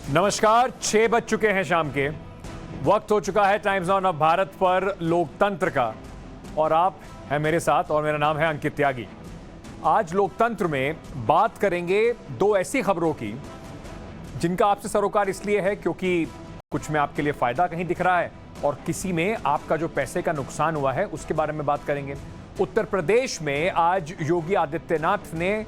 नमस्कार, 6 बज चुके हैं शाम के। वक्त हो चुका है टाइम्स ऑन ऑफ भारत पर लोकतंत्र का, और आप हैं मेरे साथ और मेरा नाम है अंकित त्यागी। आज लोकतंत्र में बात करेंगे दो ऐसी खबरों की जिनका आपसे सरोकार इसलिए है क्योंकि कुछ में आपके लिए फायदा कहीं दिख रहा है और किसी में आपका जो पैसे का नुकसान हुआ है उसके बारे में बात करेंगे। उत्तर प्रदेश में आज योगी आदित्यनाथ ने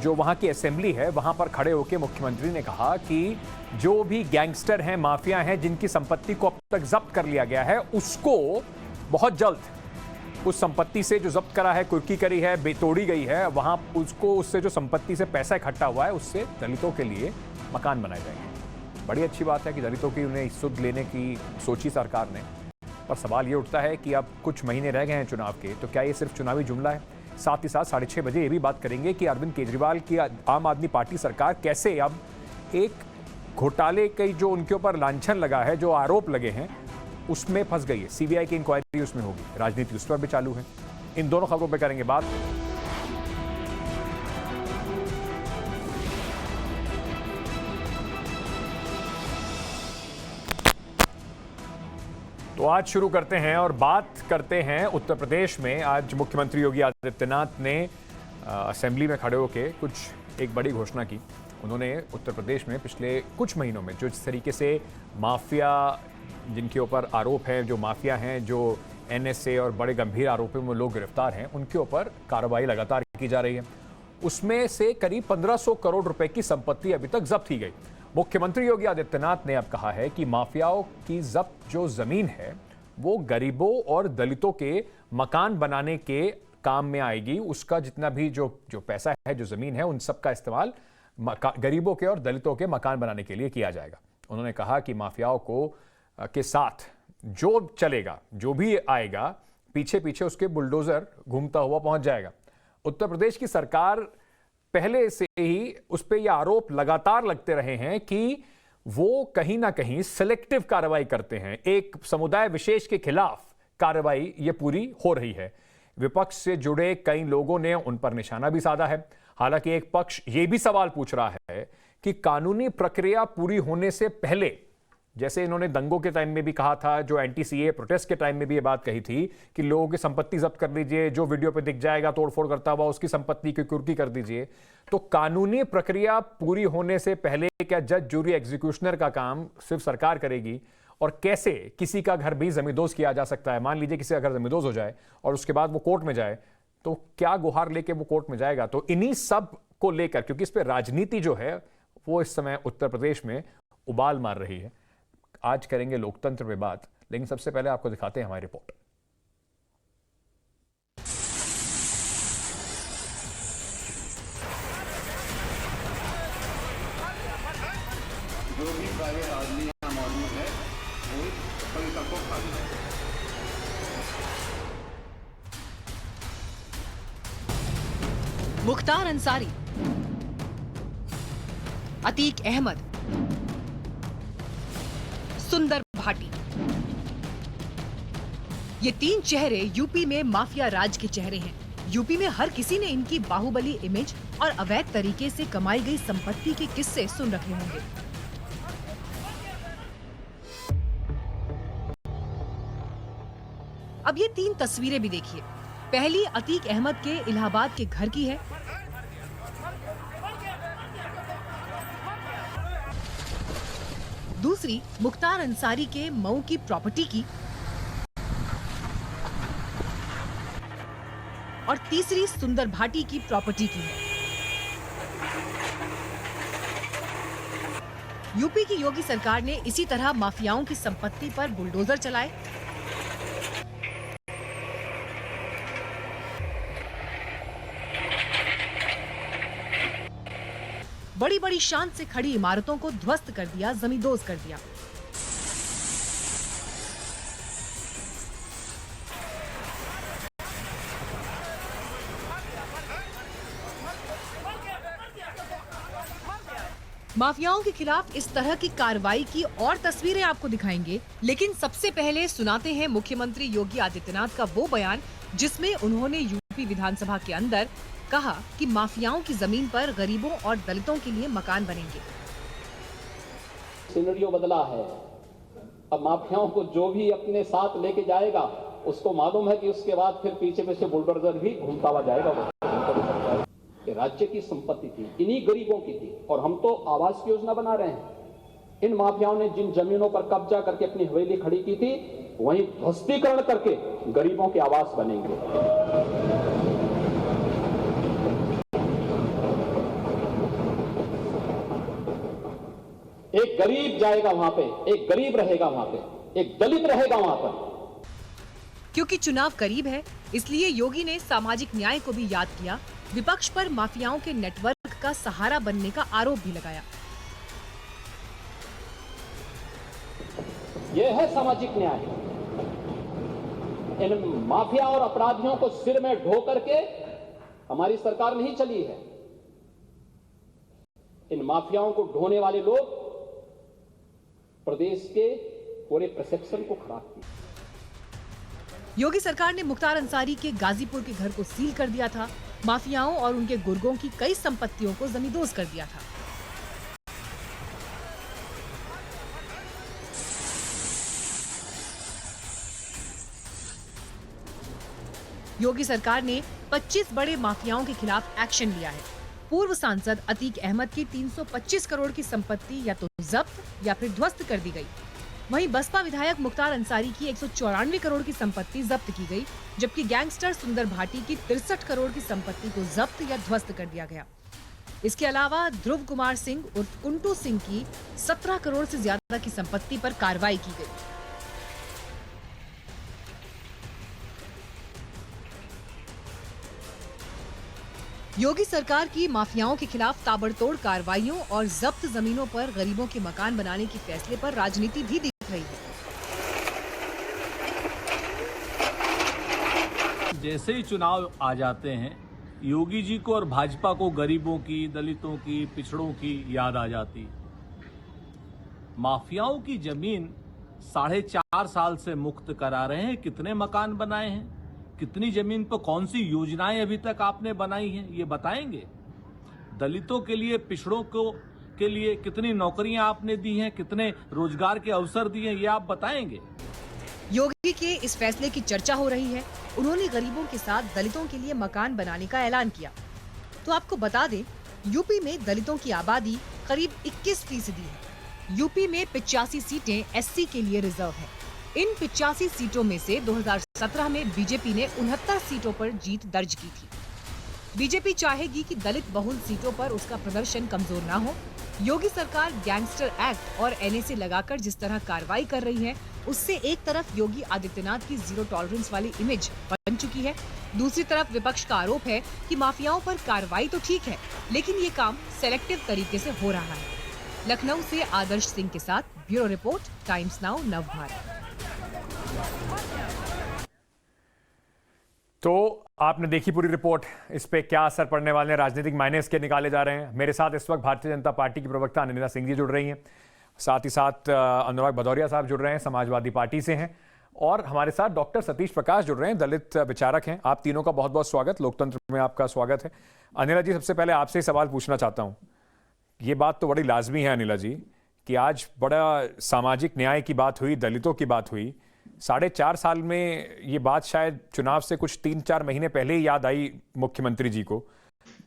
जो वहां की असेंबली है वहां पर खड़े होकर मुख्यमंत्री ने कहा कि जो भी गैंगस्टर हैं, माफिया हैं, जिनकी संपत्ति को अब तक जब्त कर लिया गया है, उसको बहुत जल्द उस संपत्ति से जो जब्त करा है, कुर्की करी है, बेतोड़ी गई है, वहां उसको उससे जो संपत्ति से पैसा इकट्ठा हुआ है उससे दलितों के लिए मकान बनाए जाएंगे। बड़ी अच्छी बात है कि दलितों की उन्हें सुध लेने की सोची सरकार ने, पर सवाल ये उठता है कि अब कुछ महीने रह गए हैं चुनाव के, तो क्या ये सिर्फ चुनावी जुमला है? साथ ही साथ 6:30 बजे ये भी बात करेंगे कि अरविंद केजरीवाल की आम आदमी पार्टी सरकार कैसे अब एक घोटाले की जो उनके ऊपर लांछन लगा है, जो आरोप लगे हैं, उसमें फंस गई है। सीबीआई की इंक्वायरी उसमें होगी, राजनीति उस पर भी चालू है। इन दोनों खबरों पर करेंगे बात। तो आज शुरू करते हैं और बात करते हैं उत्तर प्रदेश में। आज मुख्यमंत्री योगी आदित्यनाथ ने असेंबली में खड़े होकर कुछ एक बड़ी घोषणा की। उन्होंने उत्तर प्रदेश में पिछले कुछ महीनों में जो इस तरीके से माफिया, जिनके ऊपर आरोप हैं, जो माफिया हैं, जो एनएसए और बड़े गंभीर आरोपों में लोग गिरफ्तार हैं, उनके ऊपर कार्रवाई लगातार की जा रही है। उसमें से करीब 1500 करोड़ रुपए की संपत्ति अभी तक जब्त की गई। मुख्यमंत्री योगी आदित्यनाथ ने अब कहा है कि माफियाओं की जब्त जो जमीन है वो गरीबों और दलितों के मकान बनाने के काम में आएगी। उसका जितना भी जो पैसा है, जो जमीन है, उन सब का इस्तेमाल गरीबों के और दलितों के मकान बनाने के लिए किया जाएगा। उन्होंने कहा कि माफियाओं को के साथ जो चलेगा, जो भी आएगा, पीछे पीछे उसके बुलडोजर घूमता हुआ पहुंच जाएगा। उत्तर प्रदेश की सरकार पहले से ही उस पर यह आरोप लगातार लगते रहे हैं कि वो कहीं ना कहीं सिलेक्टिव कार्रवाई करते हैं, एक समुदाय विशेष के खिलाफ कार्रवाई ये पूरी हो रही है। विपक्ष से जुड़े कई लोगों ने उन पर निशाना भी साधा है। हालांकि एक पक्ष ये भी सवाल पूछ रहा है कि कानूनी प्रक्रिया पूरी होने से पहले, जैसे इन्होंने दंगों के टाइम में भी कहा था, जो एंटी सीए प्रोटेस्ट के टाइम में भी ये बात कही थी कि लोगों की संपत्ति जब्त कर लीजिए, जो वीडियो पे दिख जाएगा तोड़फोड़ करता हुआ उसकी संपत्ति की कुर्की कर दीजिए। तो कानूनी प्रक्रिया पूरी होने से पहले क्या जज, जूरी, एग्जीक्यूशनर का काम सिर्फ सरकार करेगी? और कैसे किसी का घर भी जमींदोज किया जा सकता है? मान लीजिए किसी का घर जमींदोज हो जाए और उसके बाद वो कोर्ट में जाए, तो क्या गुहार लेके वो कोर्ट में जाएगा? तो इन्हीं सब को लेकर, क्योंकि इस पर राजनीति जो है वो इस समय उत्तर प्रदेश में उबाल मार रही है, आज करेंगे लोकतंत्र पे बात। लेकिन सबसे पहले आपको दिखाते हैं हमारी रिपोर्ट। जो भी प्राइवेट आदमी यहाँ मौजूद है वो परिसर को खाली है। मुख्तार अंसारी, अतीक अहमद, सुंदर भाटी, ये तीन चेहरे यूपी में माफिया राज के चेहरे हैं। यूपी में हर किसी ने इनकी बाहुबली इमेज और अवैध तरीके से कमाई गई संपत्ति के किस्से सुन रखे होंगे। अब ये तीन तस्वीरें भी देखिए। पहली अतीक अहमद के इलाहाबाद के घर की है। दूसरी मुख्तार अंसारी के मऊ की प्रॉपर्टी की, और तीसरी सुंदर भाटी की प्रॉपर्टी की है। यूपी की योगी सरकार ने इसी तरह माफियाओं की संपत्ति पर बुलडोजर चलाए। बड़ी बड़ी शान से खड़ी इमारतों को ध्वस्त कर दिया, जमींदोज कर दिया। माफियाओं के खिलाफ इस तरह की कार्रवाई की और तस्वीरें आपको दिखाएंगे, लेकिन सबसे पहले सुनाते हैं मुख्यमंत्री योगी आदित्यनाथ का वो बयान जिसमें उन्होंने यूपी विधानसभा के अंदर कहा कि माफियाओं की जमीन पर गरीबों और दलितों के लिए मकान बनेंगे। सिनेरियो बदला है। अब माफियाओं को जो भी अपने साथ लेके जाएगा उसको मालूम है कि उसके बाद फिर पीछे पीछे बुलडोजर भी घूमता हुआ जाएगा। ये राज्य की संपत्ति थी, इन्हीं गरीबों की थी, और हम तो आवास की योजना बना रहे हैं। इन माफियाओं ने जिन जमीनों पर कब्जा करके अपनी हवेली खड़ी की थी, वहीं ध्वस्तीकरण करके गरीबों के आवास बनेंगे। एक गरीब जाएगा वहां पे, एक गरीब रहेगा वहां पे, एक दलित रहेगा वहां पर। क्योंकि चुनाव करीब है, इसलिए योगी ने सामाजिक न्याय को भी याद किया। विपक्ष पर माफियाओं के नेटवर्क का सहारा बनने का आरोप भी लगाया। यह है सामाजिक न्याय। इन माफिया और अपराधियों को सिर में ढो करके हमारी सरकार नहीं चली है। इन माफियाओं को ढोने वाले लोग प्रदेश के पूरे परसेप्शन को खराब किया। योगी सरकार ने मुख्तार अंसारी के गाजीपुर के घर को सील कर दिया था। माफियाओं और उनके गुर्गों की कई संपत्तियों को जमींदोज कर दिया था। योगी सरकार ने 25 बड़े माफियाओं के खिलाफ एक्शन लिया है। पूर्व सांसद अतीक अहमद की 325 करोड़ की संपत्ति या तो जब्त या फिर ध्वस्त कर दी गई। वहीं बसपा विधायक मुख्तार अंसारी की 194 करोड़ की संपत्ति जब्त की गई, जबकि गैंगस्टर सुंदर भाटी की 63 करोड़ की संपत्ति को जब्त या ध्वस्त कर दिया गया। इसके अलावा ध्रुव कुमार सिंह उर्फ कुंटू सिंह की 17 करोड़ से ज्यादा की संपत्ति पर कार्रवाई की गई। योगी सरकार की माफियाओं के खिलाफ ताबड़तोड़ कार्रवाइयों और जब्त जमीनों पर गरीबों के मकान बनाने के फैसले पर राजनीति भी दिख रही है। जैसे ही चुनाव आ जाते हैं, योगी जी को और भाजपा को गरीबों की, दलितों की, पिछड़ों की याद आ जाती। माफियाओं की जमीन 4.5 साल से मुक्त करा रहे हैं। कितने मकान बनाए हैं, कितनी जमीन पर कौन सी योजनाएं अभी तक आपने बनाई हैं, ये बताएंगे। दलितों के लिए, पिछड़ों के लिए कितनी नौकरियां आपने दी हैं, कितने रोजगार के अवसर दिए हैं, ये आप बताएंगे। योगी के इस फैसले की चर्चा हो रही है। उन्होंने गरीबों के साथ दलितों के लिए मकान बनाने का ऐलान किया। तो आपको बता दें, यूपी में दलितों की आबादी करीब 21% है। यूपी में 85 सीटें एससी के लिए रिजर्व है। इन 85 सीटों में से 2017 में बीजेपी ने 69 सीटों पर जीत दर्ज की थी। बीजेपी चाहेगी कि दलित बहुल सीटों पर उसका प्रदर्शन कमजोर ना हो। योगी सरकार गैंगस्टर एक्ट और एनएसी लगाकर जिस तरह कार्रवाई कर रही है, उससे एक तरफ योगी आदित्यनाथ की जीरो टॉलरेंस वाली इमेज बन चुकी है, दूसरी तरफ विपक्ष का आरोप है कि माफियाओं पर कार्रवाई तो ठीक है, लेकिन ये काम सेलेक्टिव तरीके से हो रहा है। लखनऊ से आदर्श सिंह के साथ bureau report, times now Navbharat. तो आपने देखी पूरी रिपोर्ट, इस पे क्या असर पड़ने वाले हैं, राजनीतिक मायने इसके निकाले जा रहे हैं। मेरे साथ इस वक्त भारतीय जनता पार्टी की प्रवक्ता अनिला सिंह जी जुड़ रही हैं, साथ ही साथ अनुराग भदौरिया साहब जुड़ रहे हैं, समाजवादी पार्टी से हैं, और हमारे साथ डॉक्टर सतीश प्रकाश जुड़ रहे हैं, दलित विचारक हैं। आप तीनों का बहुत बहुत स्वागत, लोकतंत्र में आपका स्वागत है। अनिला जी, सबसे पहले आपसे सवाल पूछना चाहता हूँ। ये बात तो बड़ी लाजमी है अनिला जी कि आज बड़ा सामाजिक न्याय की बात हुई, दलितों की बात हुई। 4.5 साल में ये बात शायद चुनाव से कुछ 3-4 महीने पहले ही याद आई मुख्यमंत्री जी को,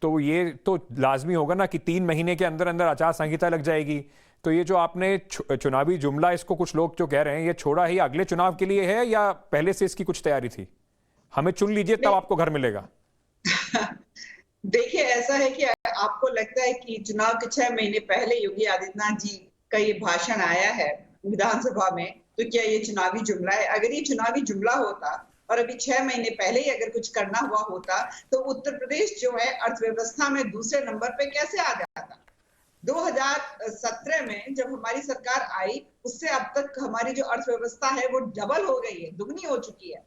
तो ये तो लाजमी होगा ना कि 3 महीने के अंदर अंदर आचार संहिता लग जाएगी। तो ये जो आपने चुनावी जुमला, इसको कुछ लोग जो कह रहे हैं, ये छोड़ा ही अगले चुनाव के लिए है या पहले से इसकी कुछ तैयारी थी? हमें चुन लीजिए तब आपको घर मिलेगा। देखिए, ऐसा है कि आपको लगता है कि चुनाव के 6 महीने पहले योगी आदित्यनाथ जी का ये भाषण आया है विधानसभा में, तो क्या ये चुनावी जुमला है? अगर ये चुनावी जुमला होता और अभी 6 महीने पहले ही अगर कुछ करना हुआ होता, तो उत्तर प्रदेश जो है अर्थव्यवस्था में दूसरे नंबर पे कैसे आ जाता? 2017 में जब हमारी सरकार आई, उससे अब तक हमारी जो अर्थव्यवस्था है वो डबल हो गई है, दुगनी हो चुकी है।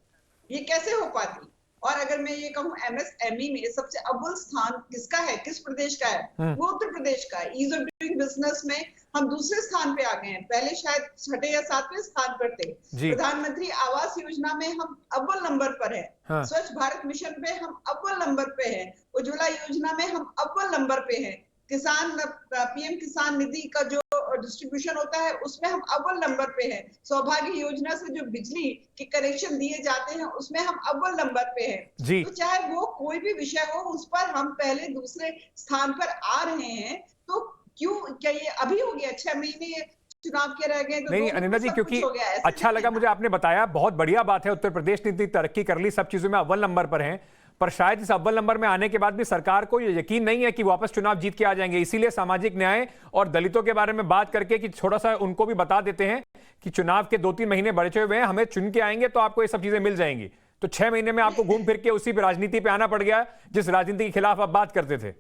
ये कैसे हो पाती? और अगर मैं ये कहूँ एमएसएमई में सबसे अव्वल स्थान किसका है, किस प्रदेश का है? वो उत्तर प्रदेश का है। ईज ऑफ डूइंग बिजनेस में हम दूसरे स्थान पे आ गए हैं, पहले शायद 6ठे या 7वें स्थान पर थे। प्रधानमंत्री आवास योजना में हम अव्वल नंबर पर है। हाँ। स्वच्छ भारत मिशन पे हम अव्वल नंबर पे है। उज्ज्वला योजना में हम अव्वल नंबर पे है। किसान पीएम किसान निधि का जो डिस्ट्रीब्यूशन होता है उसमें हम अव्वल नंबर पे हैं। सौभाग्य योजना से जो बिजली के कनेक्शन दिए जाते हैं उसमें हम अव्वल नंबर पे हैं। तो चाहे वो कोई भी विषय हो उस पर हम पहले दूसरे स्थान पर आ रहे हैं। तो क्यों, क्या ये अभी हो गया 6 महीने चुनाव के रह गए तो नहीं अनिला जी, क्योंकि अच्छा लगा मुझे आपने बताया, बहुत बढ़िया बात है। उत्तर प्रदेश ने इतनी तरक्की कर ली, सब चीजों में अव्वल नंबर पर हैं, पर शायद इस अव्वल नंबर में आने के बाद भी सरकार को ये यकीन नहीं है कि वापस चुनाव जीत के आ जाएंगे। इसीलिए सामाजिक न्याय और दलितों के बारे में बात करके कि थोड़ा सा उनको भी बता देते हैं कि चुनाव के 2-3 महीने बचे हुए हैं, हमें चुन के आएंगे तो आपको ये सब चीजें मिल जाएंगी। तो 6 महीने में आपको घूम फिर के उसी राजनीति पे आना पड़ गया जिस राजनीति के खिलाफ आप बात करते थे।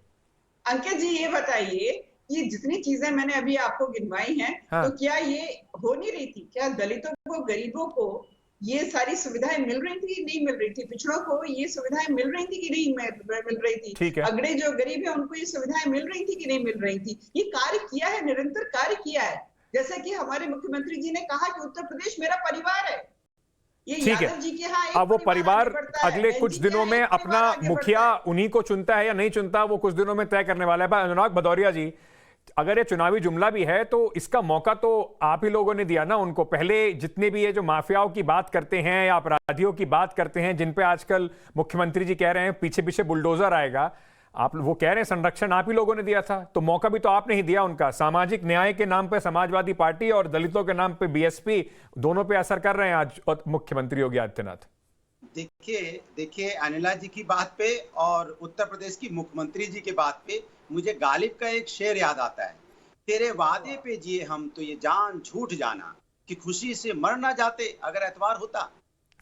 अंकित जी ये बताइए, ये जितनी चीजें मैंने अभी आपको गिनवाई हैं, हाँ। तो क्या ये हो नहीं रही थी? क्या दलितों को, गरीबों को ये सारी सुविधाएं मिल रही थी, नहीं मिल रही थी? पिछड़ों को ये सुविधाएं मिल रही थी कि नहीं मिल रही थी? अगड़े जो गरीब है उनको ये सुविधाएं मिल रही थी कि नहीं मिल रही थी? ये कार्य किया है, निरंतर कार्य किया है। जैसे कि हमारे मुख्यमंत्री जी ने कहा कि उत्तर प्रदेश मेरा परिवार है। ठीक है, अब वो परिवार अगले कुछ दिनों में अपना मुखिया उन्हीं को चुनता है या नहीं चुनता, वो कुछ दिनों में तय करने वाला है। अनुराग भदौरिया जी, अगर ये चुनावी जुमला भी है तो इसका मौका तो आप ही लोगों ने दिया ना उनको। पहले जितने भी ये जो माफियाओं की बात करते हैं या अपराधियों की बात करते हैं, जिन पे आजकल मुख्यमंत्री जी कह रहे हैं पीछे पीछे बुलडोजर आएगा, आप वो कह रहे हैं संरक्षण आप ही लोगों ने दिया था, तो मौका भी तो आपने ही दिया उनका। सामाजिक न्याय के नाम पे समाजवादी पार्टी और दलितों के नाम पे बीएसपी, दोनों पे असर कर रहे हैं आज मुख्यमंत्री योगी आदित्यनाथ। देखिए अनिला जी की बात पे और उत्तर प्रदेश की मुख्यमंत्री जी की बात पे मुझे गालिब का एक शेर याद आता है, तेरे वादे पे जिए हम तो ये जान झूठ जाना कि खुशी से मर ना जाते अगर एतवार होता।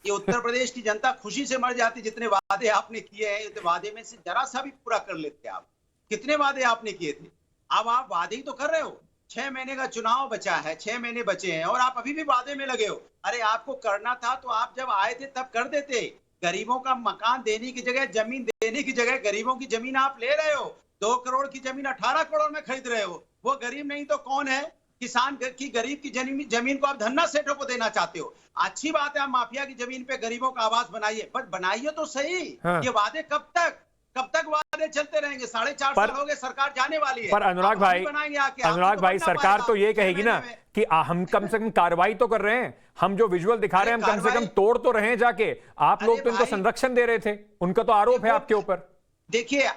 ये उत्तर प्रदेश की जनता खुशी से मर जाती। जितने वादे आपने किए हैं, तो वादे में से जरा सा भी पूरा कर लेते आप। कितने वादे आपने किए थे, अब आप वादे ही तो कर रहे हो। 6 महीने का चुनाव बचा है, 6 महीने बचे हैं और आप अभी भी वादे में लगे हो। अरे आपको करना था तो आप जब आए थे तब कर देते। गरीबों का मकान देने की जगह, जमीन देने की जगह गरीबों की जमीन आप ले रहे हो। 2 करोड़ की जमीन 18 करोड़ में खरीद रहे हो। वो गरीब नहीं तो कौन है? किसान की, गरीब की जमीन को आप धन्ना सेठों को देना चाहते हो। अच्छी बात है, आप माफिया की जमीन पे गरीबों का आवास बनाइए, पर बनाइए तो सही। हाँ। ये वादे कब तक वादे चलते रहेंगे? 4.5 साल हो गए, सरकार जाने वाली है। पर अनुराग भाई सरकार तो ये कहेगी ना कि हम कम से कम कार्रवाई तो कर रहे हैं, हम जो विजुअल दिखा रहे हैं हम कम से कम तोड़ तो रहे हैं जाके। आप लोग तो इनको संरक्षण दे रहे थे, उनका तो आरोप है आपके ऊपर। देखिए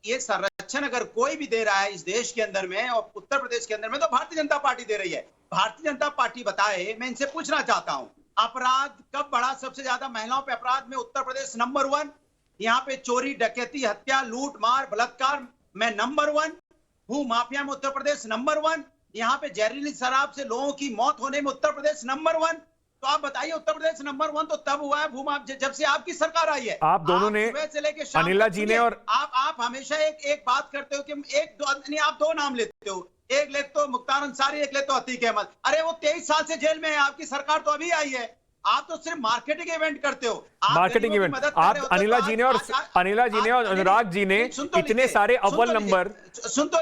ये संरक्षण अगर कोई भी दे रहा है इस देश के अंदर में और उत्तर प्रदेश के अंदर में, तो भारतीय जनता पार्टी दे रही है। भारतीय जनता पार्टी बताए, मैं इनसे पूछना चाहता हूं, अपराध कब बढ़ा सबसे ज्यादा? महिलाओं पे अपराध में उत्तर प्रदेश नंबर 1। यहाँ पे चोरी, डकैती, हत्या, लूट मार, बलात्कार में नंबर 1। भू माफिया में उत्तर प्रदेश नंबर 1। यहाँ पे जहरीली शराब से लोगों की मौत होने में उत्तर प्रदेश नंबर 1। तो आप बताइए, उत्तर प्रदेश नंबर 1 तो तब हुआ है जब से आपकी सरकार आई है। आप दोनों ने, अनिला जी ने, और आप हमेशा एक बात करते हो कि आप 2 नाम लेते हो, एक लेते हो मुख्तार अंसारी, एक लेते हो अतीक अहमद। अरे वो 23 साल से जेल में है, आपकी सरकार तो अभी आई है। आप तो सिर्फ मार्केटिंग इवेंट करते हो। मार्केटिंग इवेंट आप अनिला जी ने और अनुराग जी ने इतने सारे अव्वल नंबर। सुन तो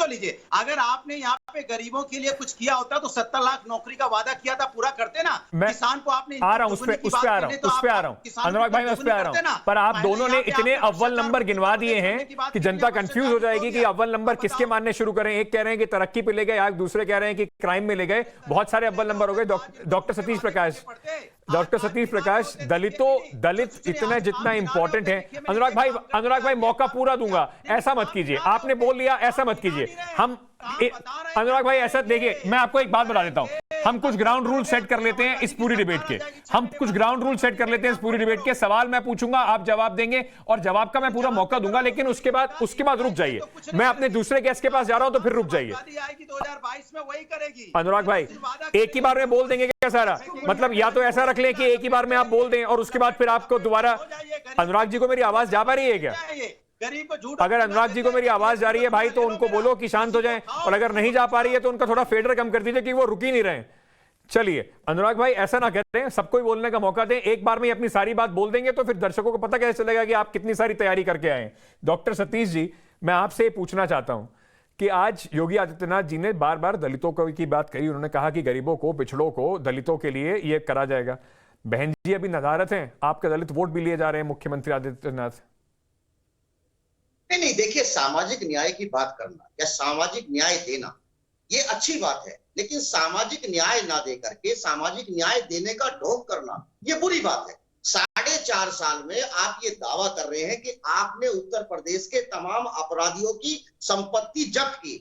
लीजिए, अगर आपने यहाँ पे गरीबों के लिए कुछ किया होता तो 70 लाख नौकरी का वादा किया था, पूरा करते ना। किसान को आपने आ रहा हूं, उस पे आ रहा हूं अनुराग भाई, मैं उस पे आ रहा हूं। पर आप दोनों ने इतने अव्वल नंबर गिनवा दिए हैं कि जनता कंफ्यूज हो जाएगी कि अव्वल नंबर किसके मानने शुरू करें। एक कह रहे हैं कि तरक्की पे ले गए, आज दूसरे कह रहे हैं कि क्राइम में ले गए। बहुत सारे अव्वल नंबर हो गए। डॉक्टर सतीश प्रकाश, दलित इतना जितना इंपॉर्टेंट है। अनुराग भाई मौका पूरा दूंगा, ऐसा मत कीजिए। आपने बोल लिया, ऐसा मत कीजिए। अनुराग भाई ऐसा देखिए, मैं आपको एक बात बता देता हूं, हम कुछ ग्राउंड रूल सेट कर लेते हैं इस पूरी डिबेट के। सवाल मैं पूछूंगा, आप जवाब देंगे और जवाब का मैं पूरा मौका दूंगा, लेकिन उसके बाद रुक जाइए। मैं अपने दूसरे गेस्ट के पास जा रहा हूं, तो फिर रुक जाइए। 2022 में वही करेगी अनुराग भाई, एक ही बार में बोल देंगे क्या सारा? मतलब या तो ऐसा रख लें कि एक ही बार में आप बोल दें और उसके बाद फिर आपको दोबारा। अनुराग जी को मेरी आवाज जा पा रही है क्या? गरीब को झूठ। अगर अनुराग जी को मेरी आवाज जा रही है भाई, तो उनको बोलो कि शांत हो जाएं, और अगर नहीं जा पा रही है तो उनका थोड़ा फेडर कम कर दीजिए कि वो रुक ही नहीं रहे। चलिए अनुराग भाई, ऐसा ना करें, सबको ही बोलने का मौका दें। एक बार में अपनी सारी बात बोल देंगे तो फिर दर्शकों को पता कैसे चलेगा कि आप कितनी सारी तैयारी करके आए। डॉक्टर सतीश जी, मैं आपसे पूछना चाहता हूं कि आज योगी आदित्यनाथ जी ने बार बार दलितों की बात कही। उन्होंने कहा कि गरीबों को, पिछड़ों को, दलितों के लिए ये करा जाएगा। बहन जी अभी नदारत हैं, आपके दलित वोट भी लिए जा रहे हैं मुख्यमंत्री आदित्यनाथ। नहीं, देखिए, सामाजिक न्याय की बात करना या सामाजिक न्याय देना, ये अच्छी बात है, लेकिन सामाजिक न्याय ना दे करके सामाजिक न्याय देने का ढोंग करना ये बुरी बात है। 4.5 साल में आप ये दावा कर रहे हैं कि आपने उत्तर प्रदेश के तमाम अपराधियों की संपत्ति जब्त की।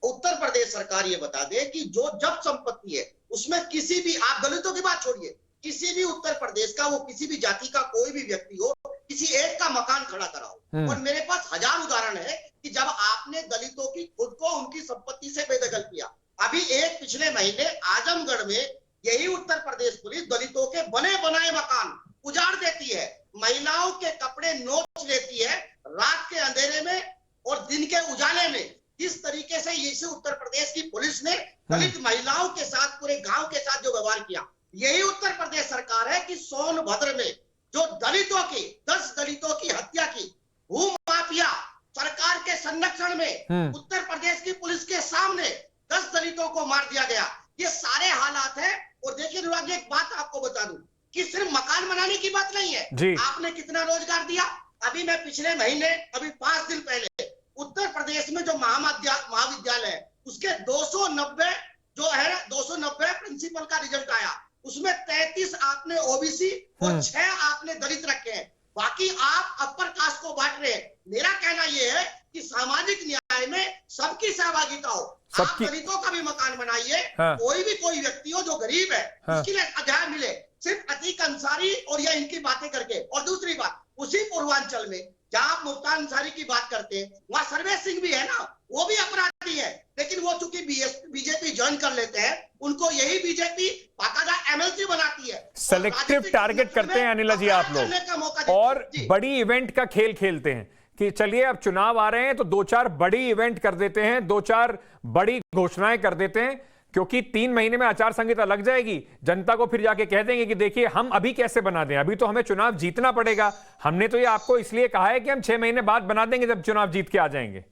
उत्तर प्रदेश सरकार ये बता दे कि जो जब्त संपत्ति है उसमें किसी भी, आप दलितों की बात छोड़िए, किसी भी उत्तर प्रदेश का, वो किसी भी जाति का कोई भी व्यक्ति हो, किसी एक का मकान खड़ा कराओ। और मेरे पास 1000 उदाहरण है कि जब आपने दलितों की खुद को उनकी संपत्ति से बेदखल किया। अभी एक पिछले महीने आजमगढ़ में यही उत्तर प्रदेश पुलिस दलितों के बने बनाए मकान उजाड़ देती है, महिलाओं के कपड़े नोच लेती है रात के अंधेरे में और दिन के उजाले में। इस तरीके से इस उत्तर प्रदेश की पुलिस ने दलित महिलाओं के साथ, पूरे गांव के साथ जो व्यवहार किया, यही उत्तर प्रदेश सरकार है कि सोनभद्र में जो दलितों की 10 दलितों की हत्या की, भू माफिया सरकार के संरक्षण में उत्तर प्रदेश की पुलिस के सामने 10 दलितों को मार दिया गया। ये सारे हालात है। और देखिए अनुराग, एक बात आपको बता दूं कि सिर्फ मकान बनाने की बात नहीं है, आपने कितना रोजगार दिया। अभी मैं पिछले महीने, अभी 5 दिन पहले उत्तर प्रदेश में जो महाविद्यालय है उसके 290 जो है 290 प्रिंसिपल का रिजल्ट आया, उसमें 33 आपने ओबीसी और 6 आपने दलित रखे हैं, बाकी आप अपर कास्ट को बांट रहे हैं। मेरा कहना यह है कि सामाजिक न्याय में सबकी सहभागिता हो। आप दलितों का भी मकान बनाइए, कोई व्यक्ति हो जो गरीब है उसके लिए अध्याय मिले, सिर्फ अतीक अंसारी और या इनकी बातें करके। और दूसरी बात, उसी पूर्वांचल में जहां आप मुफ्तार अंसारी की बात करते हैं, वहां सर्वेश सिंह भी है ना, वो भी अपराधी है, लेकिन वो चूंकि बीजेपी ज्वाइन कर लेते हैं, उनको यही बीजेपी बाकायदा एमएलसी बनाती है। सेलेक्टिव टारगेट करते हैं अनिला जी आप लोग, और बड़ी इवेंट का खेल खेलते हैं कि चलिए अब चुनाव आ रहे हैं तो 2-4 बड़ी इवेंट कर देते हैं, 2-4 बड़ी घोषणाएं कर देते हैं, क्योंकि 3 महीने में आचार संहिता लग जाएगी। जनता को फिर जाके कह देंगे कि देखिए हम अभी कैसे बना दें, अभी तो हमें चुनाव जीतना पड़ेगा। हमने तो ये आपको इसलिए कहा है कि हम 6 महीने बाद बना देंगे जब चुनाव जीत के आ जाएंगे।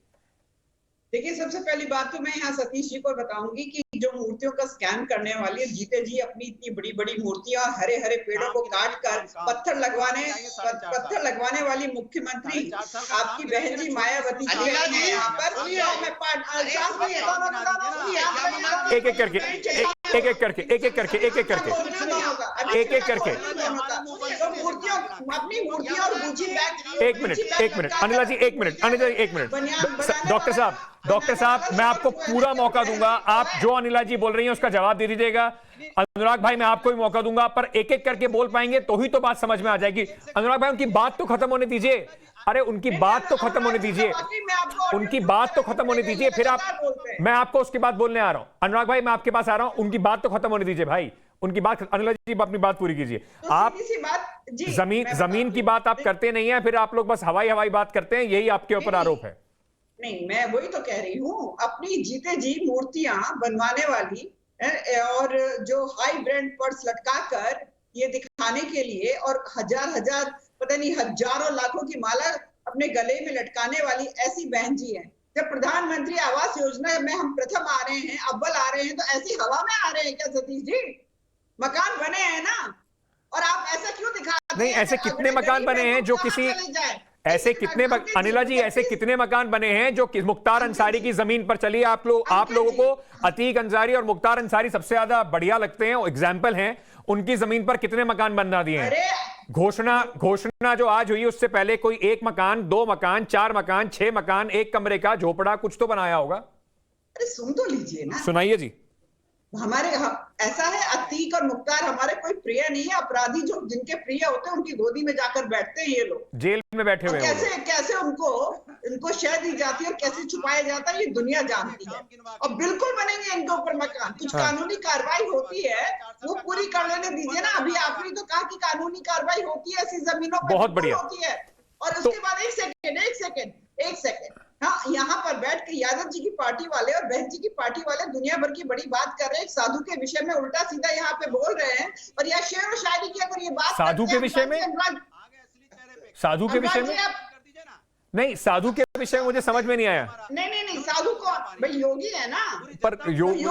देखिए, सबसे पहली बात तो मैं यहाँ सतीश जी को बताऊंगी कि जो मूर्तियों का स्कैम करने वाली है, जीते जी अपनी इतनी बड़ी बड़ी मूर्तियां और हरे हरे पेड़ों को काट कर पत्थर लगवाने वाली मुख्यमंत्री आपकी बहन जी मायावती जी है यहाँ पर। अपनी मूर्तियों और गुची बैग। एक मिनट अनिला जी, एक मिनट डॉक्टर साहब मैं आपको पूरा मौका दूंगा, आप जो अनिला जी बोल रही हैं उसका जवाब दे दीजिएगा। अनुराग भाई मैं आपको भी मौका दूंगा, पर एक एक करके बोल पाएंगे तो ही तो बात समझ में आ जाएगी। अनुराग भाई उनकी बात तो खत्म होने दीजिए, अरे उनकी बात तो खत्म होने दीजिए, फिर आप, मैं आपको उसके बाद बोलने आ रहा हूं। अनुराग भाई मैं आपके पास आ रहा हूं, उनकी बात तो खत्म होने दीजिए भाई, उनकी बात। अनिला जी अपनी बात पूरी कीजिए। आप जमीन की बात आप करते नहीं है, फिर आप लोग बस हवाई बात करते हैं, यही आपके ऊपर आरोप है। नहीं, मैं वही तो कह रही हूँ, अपनी जीते जी मूर्तियां बनवाने वाली और जो हाई ब्रांड पर्स लटका कर ये दिखाने के लिए, और हजार पता नहीं हजारों लाखों की माला अपने गले में लटकाने वाली ऐसी बहन जी है। जब प्रधानमंत्री आवास योजना में हम प्रथम आ रहे हैं, अव्वल आ रहे हैं, तो ऐसी हवा में आ रहे हैं क्या सतीश जी? मकान बने हैं ना, और आप ऐसा क्यों दिखाते हैं? नहीं, ऐसे कितने मकान बने हैं जो किसी ऐसे कितने अनिला जी ऐसे कितने मकान बने हैं जो मुख्तार अंसारी की जमीन पर? चलिए आप लोगों को अतीक अंसारी और मुख्तार अंसारी सबसे ज्यादा बढ़िया लगते हैं, एग्जाम्पल हैं, उनकी जमीन पर कितने मकान बना दिए हैं? घोषणा जो आज हुई उससे पहले कोई 1 मकान, 2 मकान, 4 मकान, 6 मकान, 1 कमरे का झोपड़ा कुछ तो बनाया होगा। अरे सुन तो लीजिए ना, सुनाइए जी। हमारे ऐसा है, अतीक और मुख्तार हमारे कोई प्रिय नहीं है। अपराधी जो जिनके प्रिय होते हैं उनकी गोदी में जाकर बैठते हैं ये लोग, जेल में बैठे हुए हैं। कैसे उनको शह दी जाती है और कैसे छुपाया जाता है ये दुनिया जानती है। और बिल्कुल बनेंगे इनके ऊपर मकान, कुछ कानूनी कार्रवाई होती है वो पूरी कर लेने दीजिए ना। अभी आपने तो कहा कि कानूनी कार्रवाई होती है ऐसी जमीनों पर, बहुत बढ़िया होती है। और उसके बाद एक सेकेंड हाँ, यहाँ पर बैठ के यादव जी की पार्टी वाले और बहन जी की पार्टी वाले दुनिया भर की बड़ी बात कर रहे हैं, साधु के विषय में उल्टा सीधा यहाँ पे बोल रहे हैं। और यह शेर और शायरी की अगर ये बात साधु के विषय में, साधु के विषय में नहीं, साधु के विषय में मुझे समझ में नहीं आया। नहीं, साधु कौन? भाई योगी है ना, पर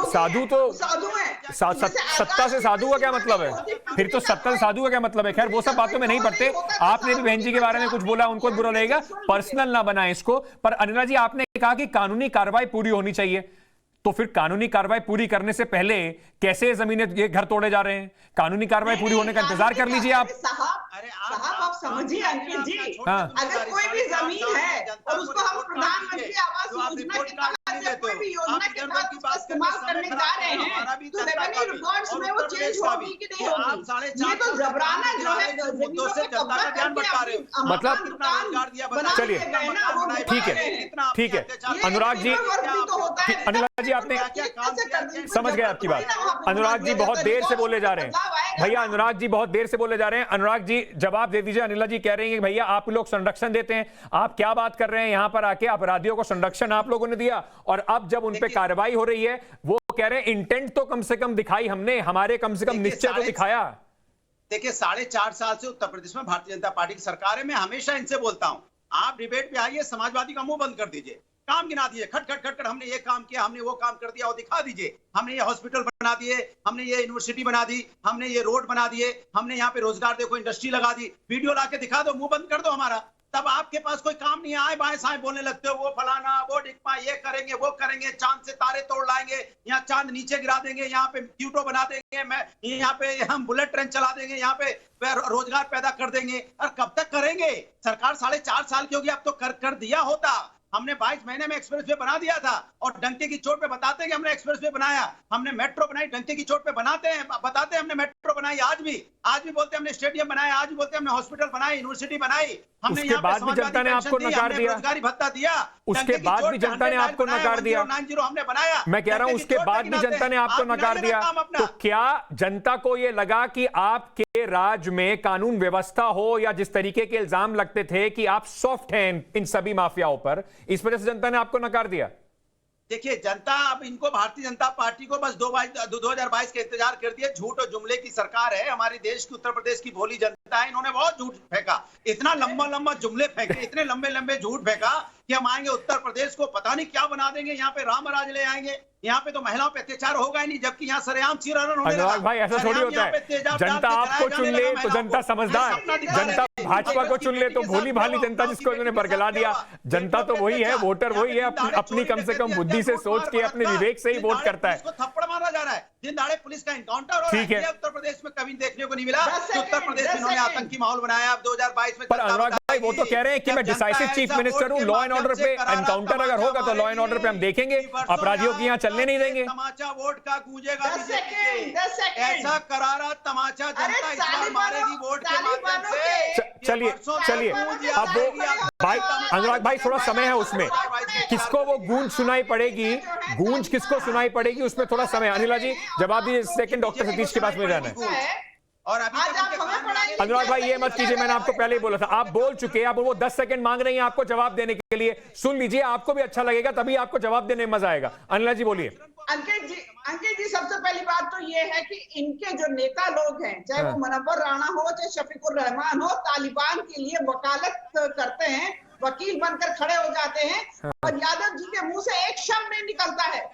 साधु तो साधु है। सत्ता से साधु का क्या मतलब है? फिर तो सत्ता से साधु का क्या मतलब है? खैर वो सब बातों में नहीं पड़ते। आपने भी बहन जी के बारे में कुछ बोला, उनको बुरा लगेगा, पर्सनल ना बनाए इसको। पर अनिला जी आपने कहा कि कानूनी कार्रवाई पूरी होनी चाहिए, तो फिर कानूनी कार्रवाई पूरी करने से पहले कैसे जमीनें, ये घर तोड़े जा रहे हैं? कानूनी कार्रवाई पूरी होने का इंतजार कर लीजिए आप। साहब आप समझिए अंकित जी, हाँ। अगर कोई भी जमीन है और उसको हम प्रधानमंत्री आवास योजना के तहत या कोई भी योजना के तहत उसका इस्तेमाल करने जा रहे हैं तो रेवेन्यू रिकॉर्ड्स में वो चेंज होगी कि नहीं होगी? ये तो जबराना जो है जमीनों पे कब्जा करके मतलब चलिए ठीक है अनुराग जी, अनुराग जी आपने समझ गए आपकी बात। अनुराग जी बहुत देर से बोले जा रहे हैं भैया, अनुराग जी बहुत देर से बोले जा रहे हैं। अनुराग जी जवाब दे दीजिए। अनिला जी कह रही हैं कि भैया आप लोग संरक्षण देते हैं, आप क्या बात कर रहे हैं? यहां पर आके अपराधियों को संरक्षण आप लोगों ने दिया और अब जब उन पे कार्रवाई हो रही है वो कह रहे हैं इंटेंट तो कम से कम दिखाई हमने, हमारे कम से कम निश्चय तो दिखाया। देखिए 4.5 साल से उत्तर प्रदेश में भारतीय जनता पार्टी की सरकार है। मैं हमेशा इनसे बोलता हूं, आप डिबेट पे आइए, समाजवादी का मुंह बंद कर दीजिए, काम गिना दीजिए, खट खट खट खट हमने ये काम किया, हमने वो काम कर दिया, और दिखा दीजिए हमने ये हॉस्पिटल बना दिए, हमने ये यूनिवर्सिटी बना दी, हमने ये रोड बना दिए, हमने यहाँ पे रोजगार देखो इंडस्ट्री लगा दी, वीडियो लाके दिखा दो, मुंह बंद कर दो हमारा। तब आपके पास कोई काम नहीं, आए बाएं साएं बोलने लगते हो, वो फलाना वो डिकमा, ये करेंगे वो करेंगे, चांद से तारे तोड़ लाएंगे, यहाँ चांद नीचे गिरा देंगे, यहाँ पे क्यूटो बना देंगे, मैं यहाँ पे हम बुलेट ट्रेन चला देंगे, यहाँ पे रोजगार पैदा कर देंगे। और कब तक करेंगे? सरकार 4.5 साल की होगी, अब तो कर दिया होता। हमने 22 महीने में एक्सप्रेसवे बना दिया था और डंके की चोट पे बताते हैं कि हमने एक्सप्रेसवे बनाया, हमने मेट्रो बनाई, डंके की चोट पे बनाते हैं, बताते हैं हमने मेट्रो बनाई, आज भी बोलते हैं हमने स्टेडियम बनाया, आज भी बोलते हैं हमने हॉस्पिटल बनाई, यूनिवर्सिटी बनाई, हमने उसके बाद भी जनता ने आपको नकार दिया, रोजगारी भत्ता दिया, उसके बाद भी जनता ने आपको नकार दिया, 90 हमने बनाया। मैं कह रहा हूं उसके बाद भी जनता ने आपको नकार दिया। तो क्या जनता को यह लगा कि आपके राज्य में कानून व्यवस्था हो, या जिस तरीके के इल्जाम लगते थे कि आप सॉफ्ट हैं इन सभी माफियाओं पर, इस वजह से जनता ने आपको नकार दिया? देखिए जनता अब इनको भारतीय जनता पार्टी को बस 2022 के इंतजार कर दिए। झूठ और जुमले की सरकार है हमारे देश की, उत्तर प्रदेश की भोली जनता है, इन्होंने बहुत झूठ फेंका, इतना लंबा जुमले फेंके, इतने लंबे झूठ फेंका कि हम आएंगे उत्तर प्रदेश को पता नहीं क्या बना देंगे, यहाँ पे राम राज ले आएंगे, यहाँ पे तो महिलाओं पे अत्याचार होगा ही नहीं, जबकि यहाँ सरेआम चीरहरण होने लगा। अनुराग भाई ऐसा थोड़ी होता है, जनता आपको चुन ले तो जनता समझदार, जनता भाजपा को चुन ले तो भोली भाली जनता जिसको इन्होंने बरगला दिया, जनता तो वही है, वोटर वही है, अपनी कम से कम बुद्धि से सोच के अपने विवेक से ही वोट करता है। थप्पड़ मारा जा रहा है, दिन दाड़े पुलिस का एनकाउंटर हो ठीक रहा है। उत्तर प्रदेश में कभी देखने को नहीं मिला कि उत्तर प्रदेश में इन्होंने आतंकी माहौल बनाया। अब 2022 में पर अनुराग भाई वो तो कह रहे हैं कि मैं डिसाइसिव चीफ मिनिस्टर हूं, लॉ एंड ऑर्डर पे एनकाउंटर अगर होगा तो लॉ एंड ऑर्डर पे हम देखेंगे, अपराधियों की यहाँ चलने नहीं देंगे। तमाचा वोट का गूंजेगा, ऐसा करारा तमाचा जनता इस बार मारेगी वोट के माध्यम से। चलिए अब वो भाई अनुराग भाई थोड़ा समय है उसमें, किसको वो गूंज सुनाई पड़ेगी, गूंज किसको सुनाई पड़ेगी उसमें थोड़ा समय। अनिला जी जवाब दीजिए, सेकंड डॉक्टर सतीश के पास में जाना है। और अभी अनुराग भाई ये मत कीजिए, मैंने आपको पहले ही बोला था, आप बोल चुके हैं, अब वो 10 सेकंड मांग रही हैं आपको जवाब देने के लिए, सुन लीजिए, आपको भी अच्छा लगेगा, तभी आपको जवाब देने में मजा आएगा। अनिला जी बोलिए। अंकित जी सबसे पहली बात तो ये है कि इनके जो नेता लोग हैं, चाहे वो मुनव्वर राणा हो चाहे शफीकुर रहमान हो, तालिबान के लिए वकालत करते हैं, वकील बनकर खड़े हो जाते हैं और यादव जी के मुंह से एक शब्द नहीं निकलता है।